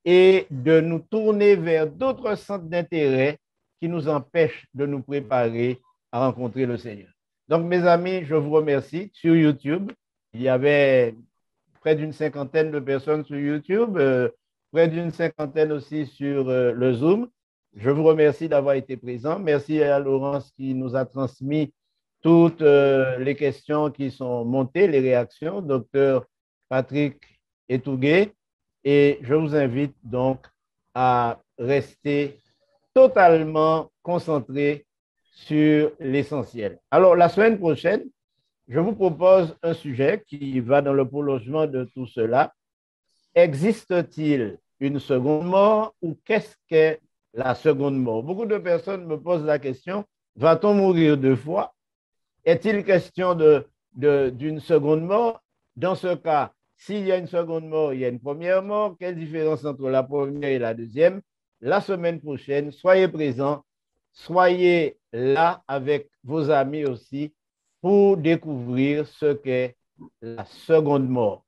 Speaker 1: et de nous tourner vers d'autres centres d'intérêt qui nous empêchent de nous préparer à rencontrer le Seigneur. Donc, mes amis, je vous remercie. Sur YouTube, il y avait près d'une cinquantaine de personnes sur YouTube, près d'une cinquantaine aussi sur le Zoom. Je vous remercie d'avoir été présent. Merci à Laurence qui nous a transmis toutes les questions qui sont montées, les réactions, Dr. Patrick Etougué. Et je vous invite donc à rester totalement concentré sur l'essentiel. Alors, la semaine prochaine, je vous propose un sujet qui va dans le prolongement de tout cela. existe-t-il une seconde mort ou qu'est-ce qu'est la seconde mort? Beaucoup de personnes me posent la question, va-t-on mourir deux fois? Est-il question d'une seconde mort? Dans ce cas, s'il y a une seconde mort, il y a une première mort. Quelle différence entre la première et la deuxième? La semaine prochaine, soyez présents, soyez là avec vos amis aussi pour découvrir ce qu'est la seconde mort.